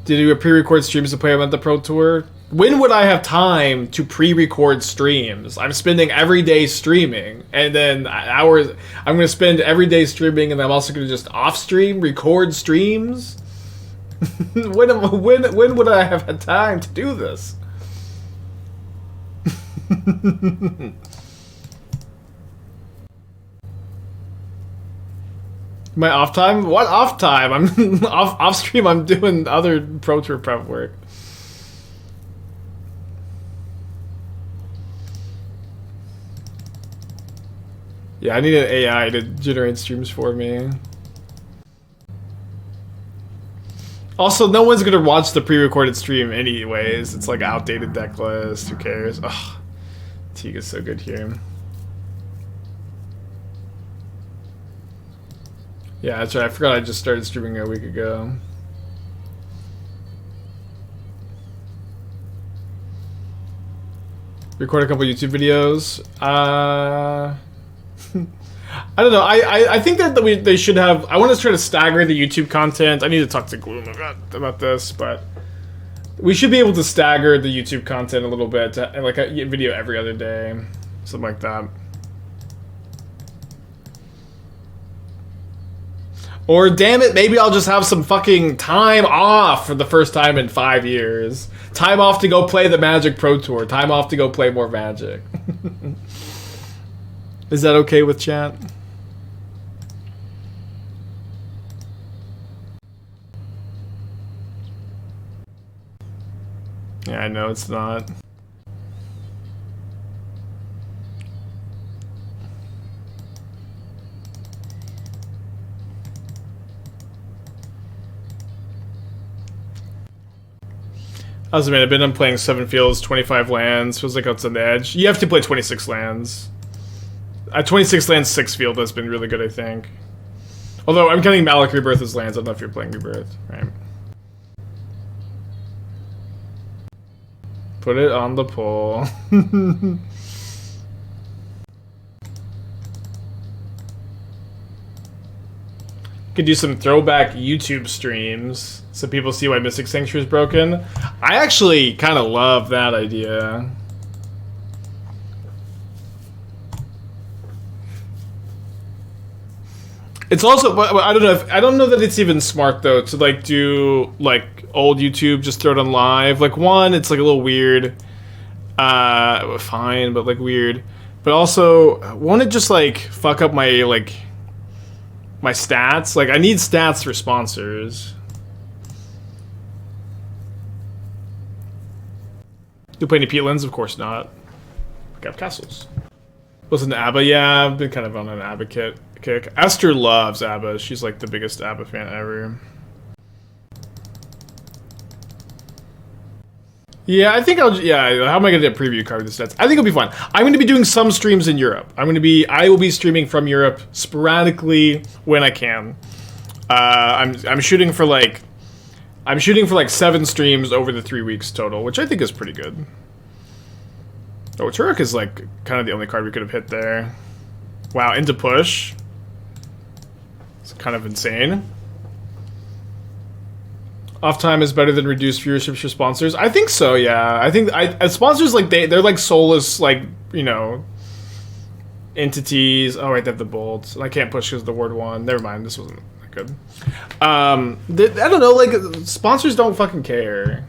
Did you pre-record streams to play about the Pro Tour? When would I have time to pre-record streams? I'm spending every day streaming, and then hours. I'm going to spend every day streaming, and I'm also going to just off-stream record streams. When would I have had time to do this? My off time? What off time? I'm off stream. I'm doing other Pro Tour prep work. Yeah, I need an AI to generate streams for me. Also, no one's gonna watch the pre-recorded stream anyways. It's like outdated deck list. Who cares? Ugh, Teague is so good here. Yeah, that's right. I forgot I just started streaming a week ago. Record a couple YouTube videos. I don't know. I think that they should have. I want to try to stagger the YouTube content. I need to talk to Gloom about this, but we should be able to stagger the YouTube content a little bit, like a video every other day, something like that. Or damn it, maybe I'll just have some fucking time off for the first time in 5 years. Time off to go play the Magic Pro Tour. Time off to go play more Magic. Is that okay with chat? Yeah, I know it's not. I've been playing 7 fields, 25 lands. Feels like it's on the edge. You have to play 26 lands. 26 lands, 6 field has been really good, I think. Although I'm counting Malakir Rebirth as lands. I don't know if you're playing Rebirth, right? Put it on the poll. Could do some throwback YouTube streams so people see why Mystic Sanctuary is broken. I actually kind of love that idea. It's also, but I don't know if I don't know that it's even smart though to like do like old YouTube, just throw it on live. Like one, it's like a little weird. Fine, but like weird. But also, won't it just like fuck up my like my stats? Like I need stats for sponsors. You play any peatlands? Of course not. I have castles. Listen to ABBA? Yeah, I've been kind of on an ABBA kick. Esther loves ABBA. She's like the biggest ABBA fan ever. Yeah, I think I'll. Yeah, how am I gonna get a preview card with the stats? I think it'll be fun. I'm gonna be doing some streams in Europe. I will be streaming from Europe sporadically when I can. I'm shooting for like 7 streams over the 3 weeks total, which I think is pretty good. Oh, Tourach is like kind of the only card we could have hit there. Wow, into push. It's kind of insane. Off time is better than reduced viewership for sponsors. I think so. Yeah, I think sponsors like they're like soulless, like, you know, entities. Oh right, they have the bolts. I can't push because the ward 1. Never mind. This wasn't that good. I don't know. Like sponsors don't fucking care.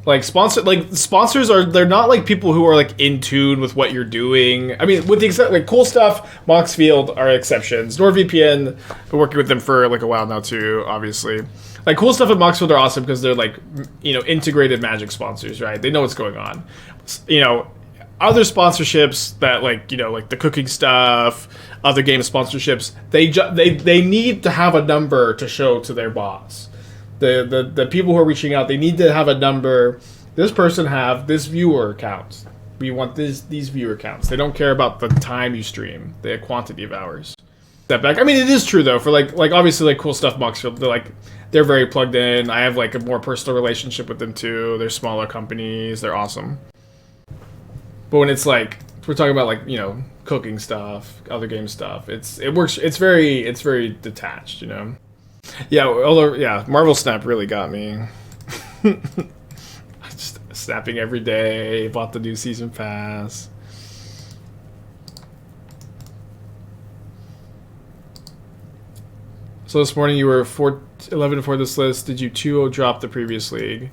Like sponsors are, they're not like people who are like in tune with what you're doing. I mean, with the except like Cool Stuff, Mox Field are exceptions. NordVPN, been working with them for like a while now too, obviously. Like Cool Stuff and Mox Field are awesome because they're like, you know, integrated Magic sponsors, right? They know what's going on. You know, other sponsorships that like, you know, like the cooking stuff, other game sponsorships, they need to have a number to show to their boss. The people who are reaching out, they need to have a number. This person have this viewer count. We want these viewer counts. They don't care about the time you stream, the quantity of hours. Step back. I mean, it is true though. For like obviously like Cool Stuff, Moxfield, they're very plugged in. I have like a more personal relationship with them too. They're smaller companies. They're awesome. But when it's like we're talking about like, you know, cooking stuff, other game stuff, it works. It's very detached, you know. Yeah, although, yeah, Marvel Snap really got me. Just snapping every day, bought the new season pass. So this morning you were 11 for this list. Did you 2-0 drop the previous league?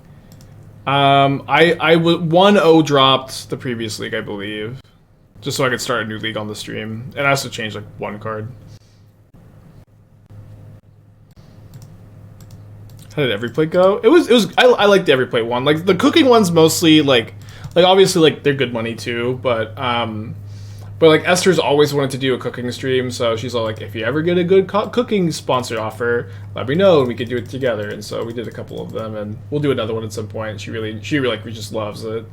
I 1-0 dropped the previous league, I believe. Just so I could start a new league on the stream. And I also changed like 1 card. How did every plate go? I liked the every plate one. Like the cooking one's mostly like obviously like they're good money too, but like Esther's always wanted to do a cooking stream, so she's all like, if you ever get a good cooking sponsor offer, let me know and we could do it together. And so we did a couple of them, and we'll do another one at some point. She really like just loves it.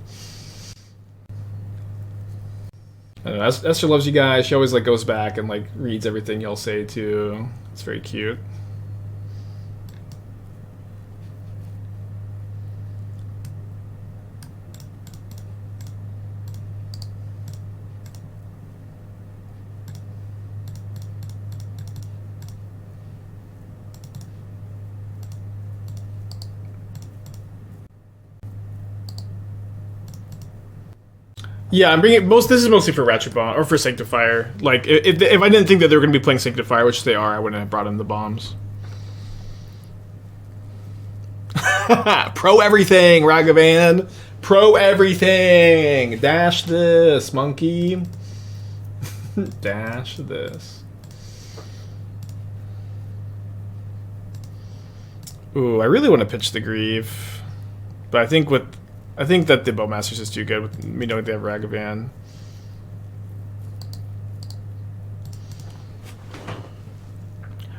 I don't know, Esther loves you guys. She always like goes back and like reads everything y'all say too. It's very cute. Yeah, I'm bringing this is mostly for Ratchet Bomb or for Sanctifier. Like, if I didn't think that they were going to be playing Sanctifier, which they are, I wouldn't have brought in the bombs. Pro everything, Ragavan. Pro everything. Dash this, monkey. Dash this. Ooh, I really want to pitch the Grieve, but I think that the Bowmasters is too good with me knowing they have Ragavan.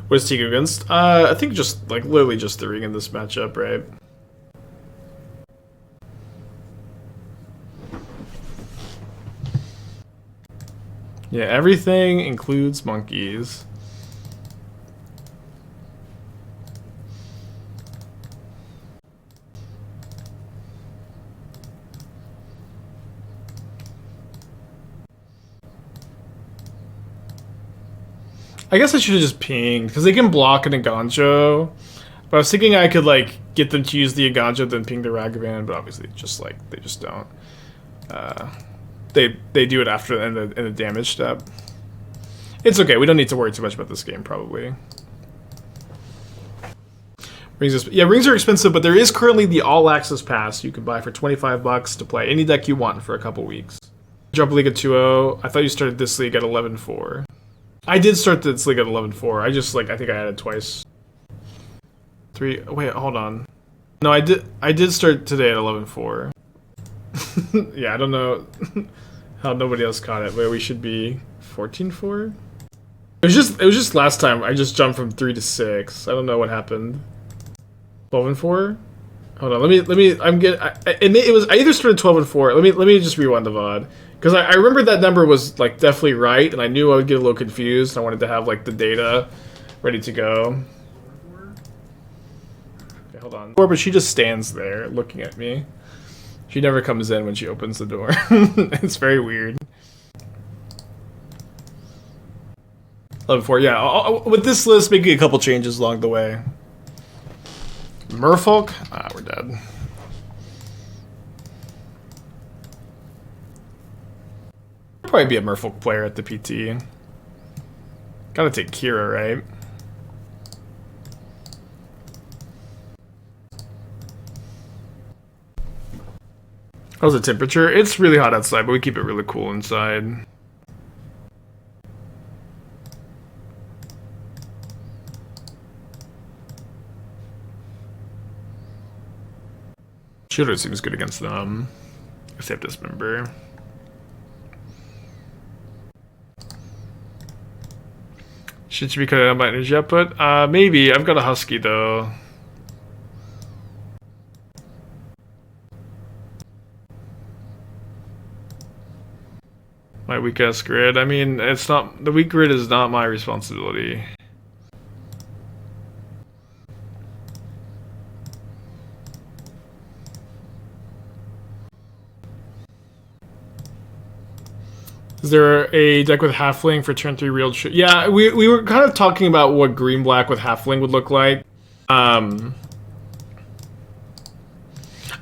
What is Teague against? I think just like literally just the ring in this matchup, right? Yeah, everything includes monkeys. I guess I should have just pinged, because they can block an Aganjo. But I was thinking I could, like, get them to use the Aganjo, then ping the Ragavan, but obviously just, like, they just don't. They do it after in the damage step. It's okay. We don't need to worry too much about this game, probably. Rings are expensive, but there is currently the All Access Pass you can buy for $25 to play any deck you want for a couple weeks. Drop a league at 2-0. I thought you started this league at 11-4. I did start this league at 11-4. I just, like, I think I added twice. Wait, hold on. No, I did start today at 11-4. Yeah, I don't know how nobody else caught it, but we should be 14-4? It was just last time. I just jumped from 3 to 6. I don't know what happened. 12-4? Hold on, let me. It was. I either started 12-4. Let me just rewind the VOD because I remember that number was like definitely right, and I knew I would get a little confused. I wanted to have like the data ready to go. Okay, hold on. But she just stands there looking at me. She never comes in when she opens the door. It's very weird. 11-4. Yeah. I'll, with this list, making a couple changes along the way. Merfolk? Ah, we're dead. Probably be a Merfolk player at the PT. Gotta take Kira, right? How's the temperature? It's really hot outside, but we keep it really cool inside. Sheoldred seems good against them. Except Dismember. Should you be cutting out my energy output? Maybe. I've got a Husky though. My weak ass grid. I mean, it's not. The weak grid is not my responsibility. Is there a deck with Halfling for turn 3 real? Yeah, we were kind of talking about what green black with Halfling would look like. I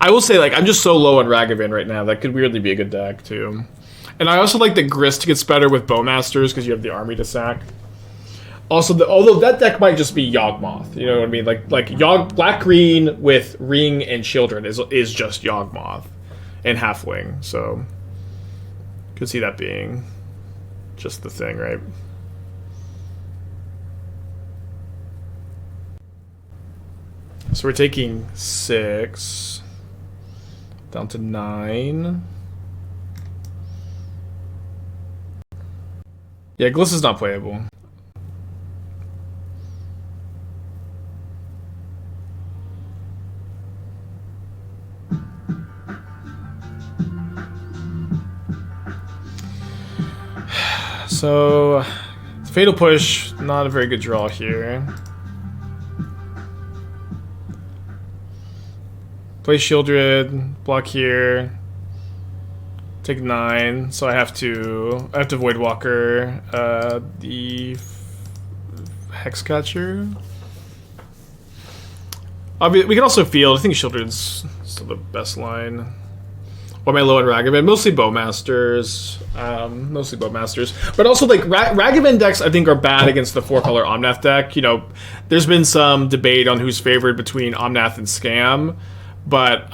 will say, like, I'm just so low on Ragavan right now. That could weirdly be a good deck too. And I also like that Grist gets better with Bowmasters because you have the army to sack. Also, although that deck might just be Yawgmoth, you know what I mean? Like black green with Ring and Sheoldred is just Yawgmoth and Halfling. So could see that being just the thing, right? So we're taking 6 down to 9. Yeah, Gliss is not playable. So, Fatal Push, not a very good draw here. Play Sheoldred, block here. Take 9, so I have to Voidwalker the Hexcatcher. We can also field. I think Sheoldred's still the best line. Or my low end Ragavan, mostly Bowmasters. But also, like, Ragavan decks, I think, are bad against the 4-color Omnath deck. You know, there's been some debate on who's favored between Omnath and Scam, but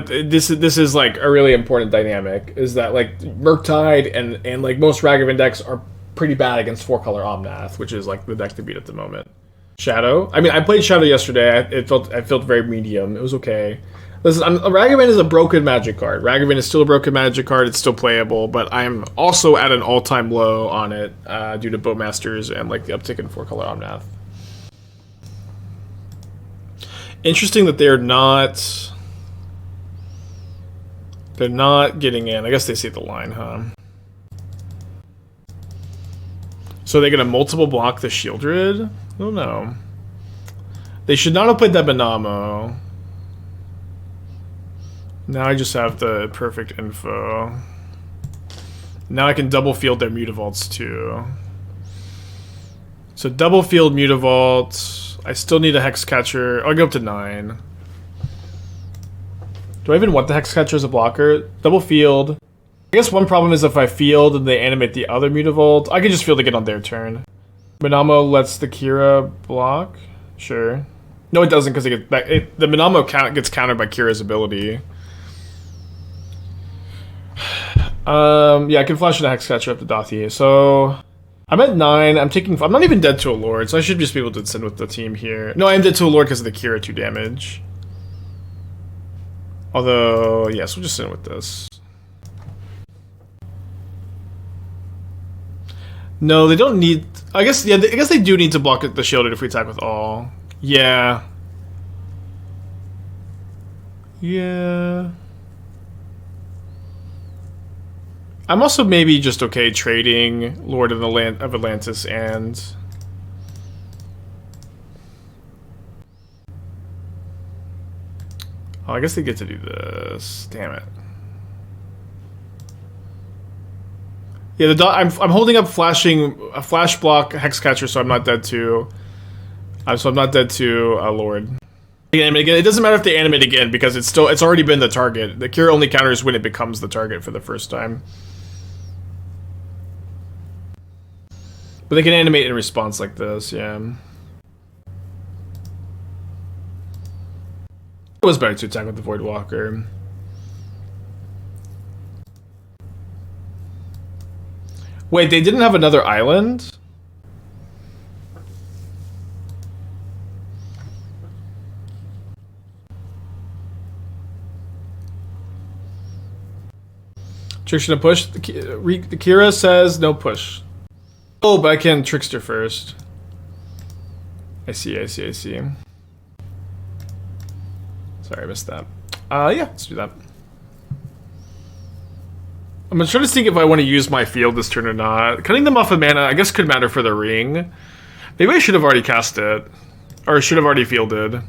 this is like a really important dynamic. Is that like Murktide and like most Ragavan decks are pretty bad against 4-color Omnath, which is like the deck to beat at the moment. Shadow. I mean, I played Shadow yesterday. I felt very medium. It was okay. Listen, Ragavan is a broken Magic card. Ragavan is still a broken Magic card. It's still playable, but I'm also at an all-time low on it due to Bowmasters and like the uptick in 4-color Omnath. Interesting that they're not getting in. I guess they see the line, huh? So they're gonna multiple block the Sheoldred? I don't know. They should not have played that Benamo. Now I just have the perfect info. Now I can double field their Mutavaults too. So double field Mutavault. I still need a Hexcatcher. I'll go up to 9. Do I even want the Hexcatcher as a blocker? Double field. I guess one problem is if I field and they animate the other Mutavault, I can just field again on their turn. Minamo lets the Kira block? Sure. No, it doesn't, because the Minamo gets countered by Kira's ability. Yeah, I can flash in a Hexcatcher up to Dauthi. So I'm at 9. I'm not even dead to a Lord, so I should just be able to send with the team here. No, I am dead to a Lord because of the Kira 2 damage. Although, yes, we'll just send with this. No, they don't need. I guess yeah. I guess they do need to block the Sheoldred if we attack with all. Yeah. Yeah. I'm also maybe just okay trading Lord of the Land of Atlantis and. Oh, I guess they get to do this. Damn it. Yeah, I'm holding up a flash block Hexcatcher, so I'm not dead to. So I'm not dead to Lord. Again, it doesn't matter if they animate again because it's already been the target. The cure only counters when it becomes the target for the first time. But they can animate in response like this, yeah. It was better to attack with the Voidwalker. Wait, they didn't have another island? Trickster to push. The Kira says no push. Oh, but I can Trickster first. I see. Sorry, I missed that. Yeah, let's do that. I'm gonna try to think if I want to use my field this turn or not. Cutting them off of mana, I guess, could matter for the ring. Maybe I should have already cast it. Or should have already fielded.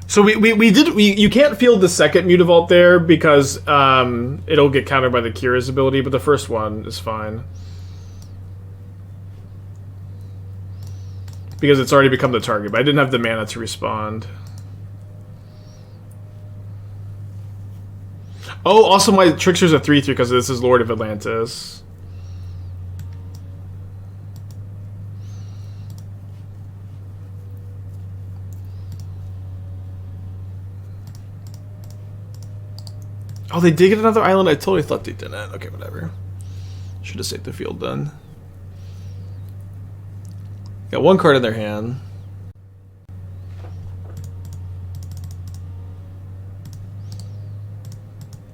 So you can't field the second Mutavault there because it'll get countered by the Kira's ability, but the first one is fine. Because it's already become the target, but I didn't have the mana to respond. Oh, also my Trickster's a 3/3 because this is Lord of Atlantis. Oh, they did get another island? I totally thought they didn't. Okay, whatever. Should have saved the field then. Got one card in their hand.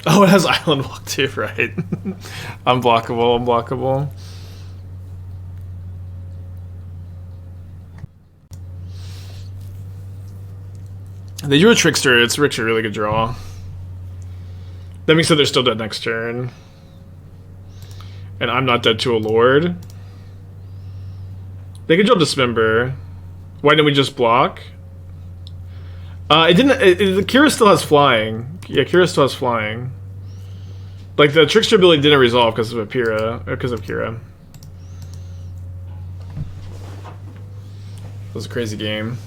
Oh, it has Island Walk too, right? Unblockable. They drew a Trickster. It's actually a really good draw. That means that they're still dead next turn. And I'm not dead to a Lord. They could draw Dismember. Why didn't we just block? It didn't. Kira still has flying. Yeah, Kira still has flying. Like the Trickster ability didn't resolve because of Kira. It was a crazy game.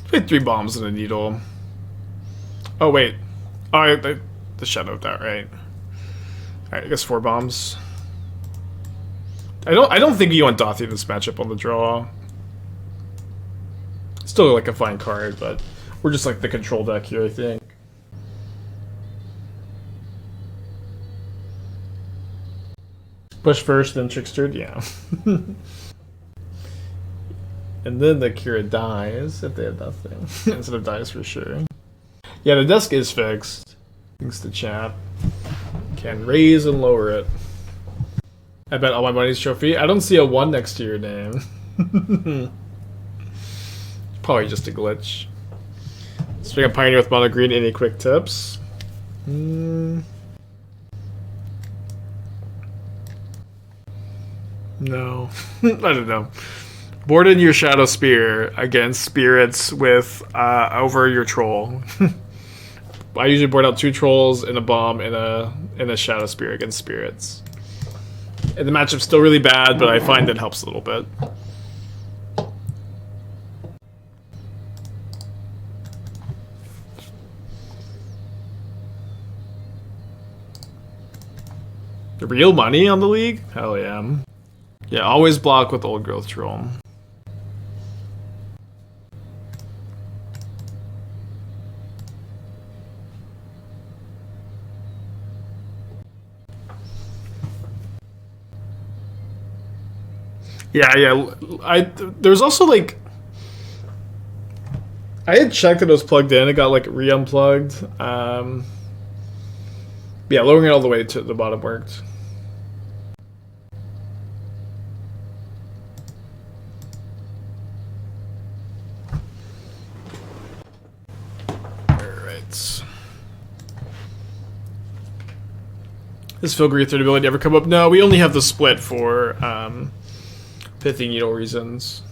Played 3 bombs and a needle. Oh wait. Oh, the shadow of that, right? Alright, I guess 4 bombs. I don't think you want Dauthi in this matchup on the draw. Still like a fine card, but we're just like the control deck here, I think. Push first, then Trickster, yeah. And then the Kira dies if they have nothing. Instead of dies for sure. Yeah, the desk is fixed. Thanks to chat. Can raise and lower it. I bet all my money's trophy. I don't see a 1 next to your name. Probably just a glitch. Swing a Pioneer with mono green. Any quick tips? No. I don't know. Board in your Shadow Spear against spirits with over your troll. I usually board out 2 trolls and a bomb and a Shadow Spear against spirits. And the matchup's still really bad, but I find it helps a little bit. Real money on the league? Hell yeah. Yeah, always block with Old Growth Troll. Yeah. There's also like I had checked that it was plugged in. It got like re-unplugged. Yeah, lowering it all the way to the bottom worked. Alright. Does Filigree third ability ever come up? No, we only have the split for Pithing Needle reasons.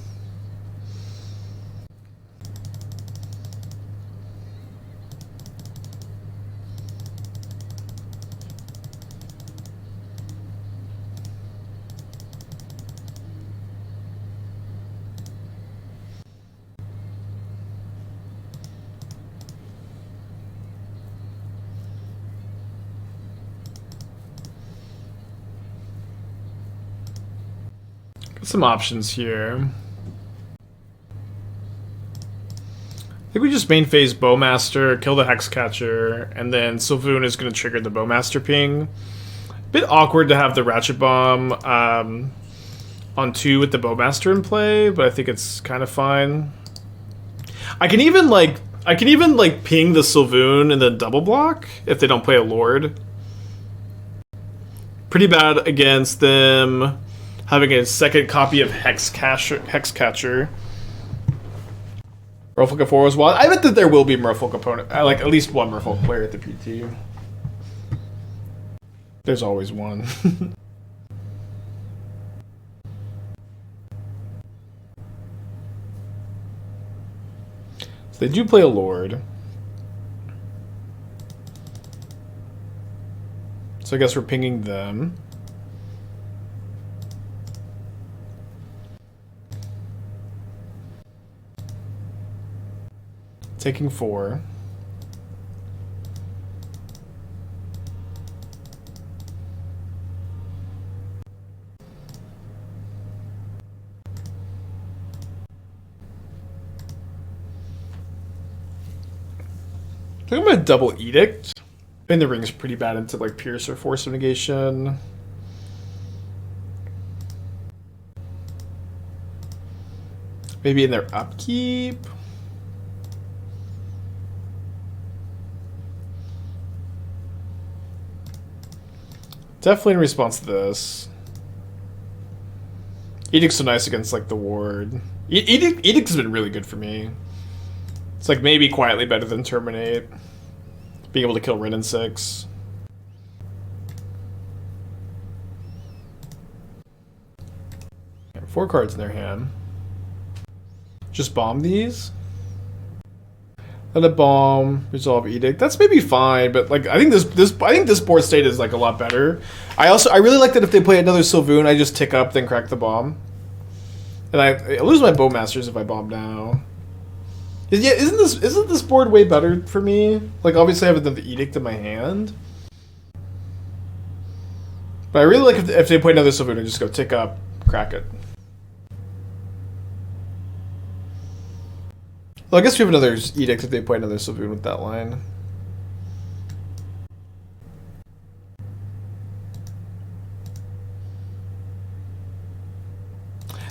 Some options here. I think we just main phase Bowmaster, kill the Hexcatcher, and then Sylvoon is going to trigger the Bowmaster ping. Bit awkward to have the Ratchet Bomb on 2 with the Bowmaster in play, but I think it's kind of fine. I can even ping the Sylvoon and then double block if they don't play a Lord. Pretty bad against them having a second copy of Hexcatcher. Merfolk 4 as well. I bet that there will be Merfolk opponent. I like at least one Merfolk player at the PT. There's always one. So they do play a Lord. So I guess we're pinging them. Taking 4. I think I'm gonna double Edict. And the ring's pretty bad into like Pierce or Force of Negation. Maybe in their upkeep. Definitely in response to this. Edict's so nice against like the ward. Edict has been really good for me. It's like maybe quietly better than Terminate. Being able to kill Rin in 6. Okay, 4 cards in their hand. Just bomb these. Let it bomb, resolve Edict. That's maybe fine, but like I think this board state is like a lot better. I really like that if they play another Sylvoon, I just tick up then crack the bomb. And I lose my Bowmasters if I bomb now. Yeah, isn't this board way better for me? Like obviously I have the Edict in my hand. But I really like if they play another Sylvoon, I just go tick up, crack it. Well, I guess we have another Edict if they play another Sylvoon with that line.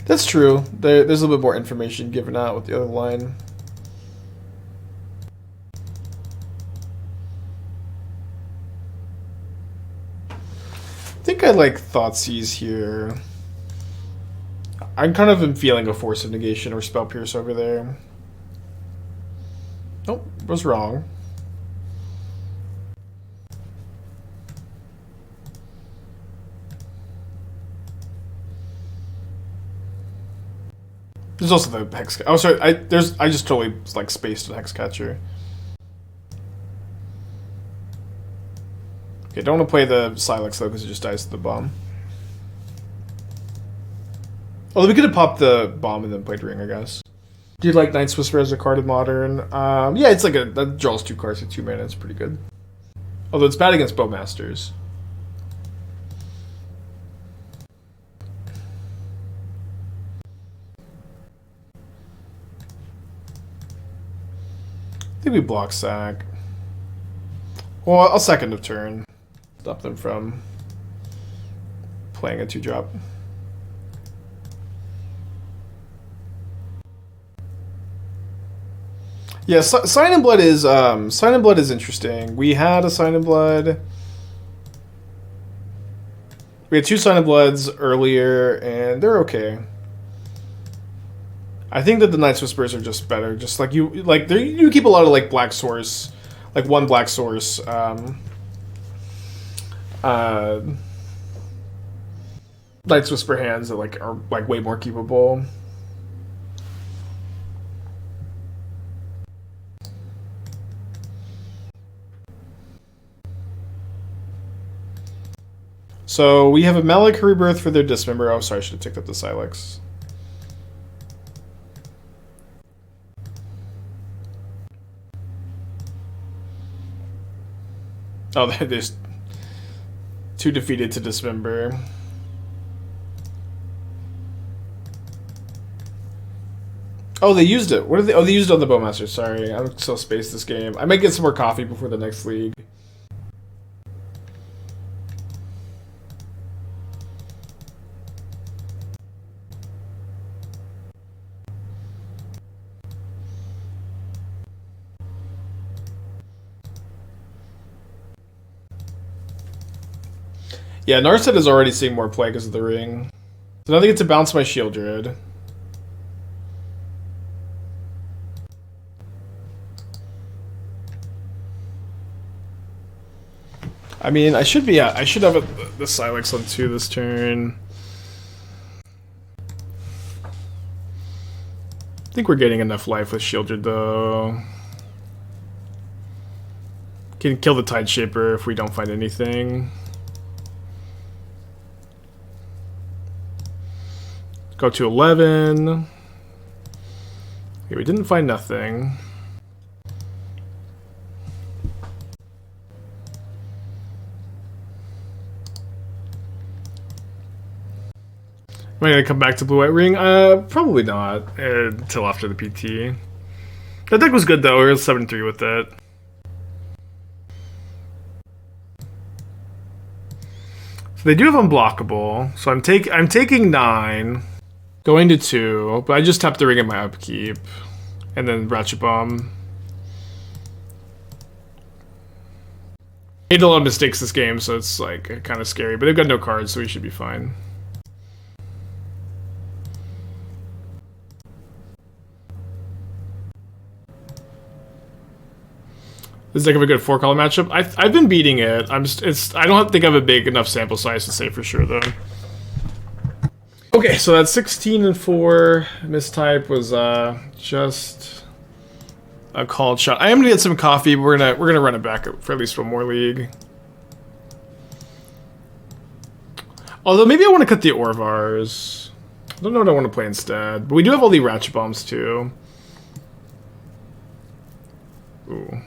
That's true. There's a little bit more information given out with the other line. I think I like Thoughtseize here. I kind of am feeling a Force of Negation or Spell Pierce over there. Nope, was wrong. There's also the Hex... Oh, sorry. I just totally, like, spaced a Hexcatcher. Okay, don't want to play the Sylex, though, because it just dies to the bomb. Although we could have popped the bomb and then played Ring, I guess. Do you like Night's Whisper as a card in Modern? Yeah, it's like that draws 2 cards for 2 mana. It's pretty good. Although it's bad against Bowmasters. I think we block sack. Well, I'll second of turn. Stop them from playing a 2-drop. Yeah, Sign in Blood is interesting. We had a Sign in Blood. We had 2 Sign in Bloods earlier, and they're okay. I think that the Night's Whispers are just better. Just like you keep a lot of like black source, like 1 black source. Night's Whisper hands that like are like way more keepable. So we have a Malakir Rebirth for their Dismember. Oh, sorry, I should have ticked up the Sylex. Oh, there's 2 defeated to Dismember. Oh, they used it. What did they? Oh, they used it on the Bowmasters. Sorry, I'm so spaced this game. I might get some more coffee before the next league. Yeah, Narset is already seeing more play because of the ring. So now they get to bounce my Sheoldred. I mean, I should have the Sylex on 2 this turn. I think we're getting enough life with Sheoldred, though. Can kill the Tide Shaper if we don't find anything. Go to 11. Okay, we didn't find nothing. Am I gonna come back to Blue White Ring? Probably not until after the PT. That deck was good though. We were 7-3 with that. So they do have unblockable. So I'm taking 9, going to 2, but I just tapped the ring in my upkeep, and then Ratchet Bomb. Made a lot of mistakes this game, so it's like kind of scary. But they've got no cards, so we should be fine. This is like a good 4-color matchup. I've been beating it. I don't think I have a big enough sample size to say for sure though. Okay, so that 16-4 mistype was just a called shot. I am gonna get some coffee. But we're gonna run it back for at least 1 more league. Although maybe I want to cut the Orvars. I don't know what I want to play instead. But we do have all the Ratchet Bombs too. Ooh.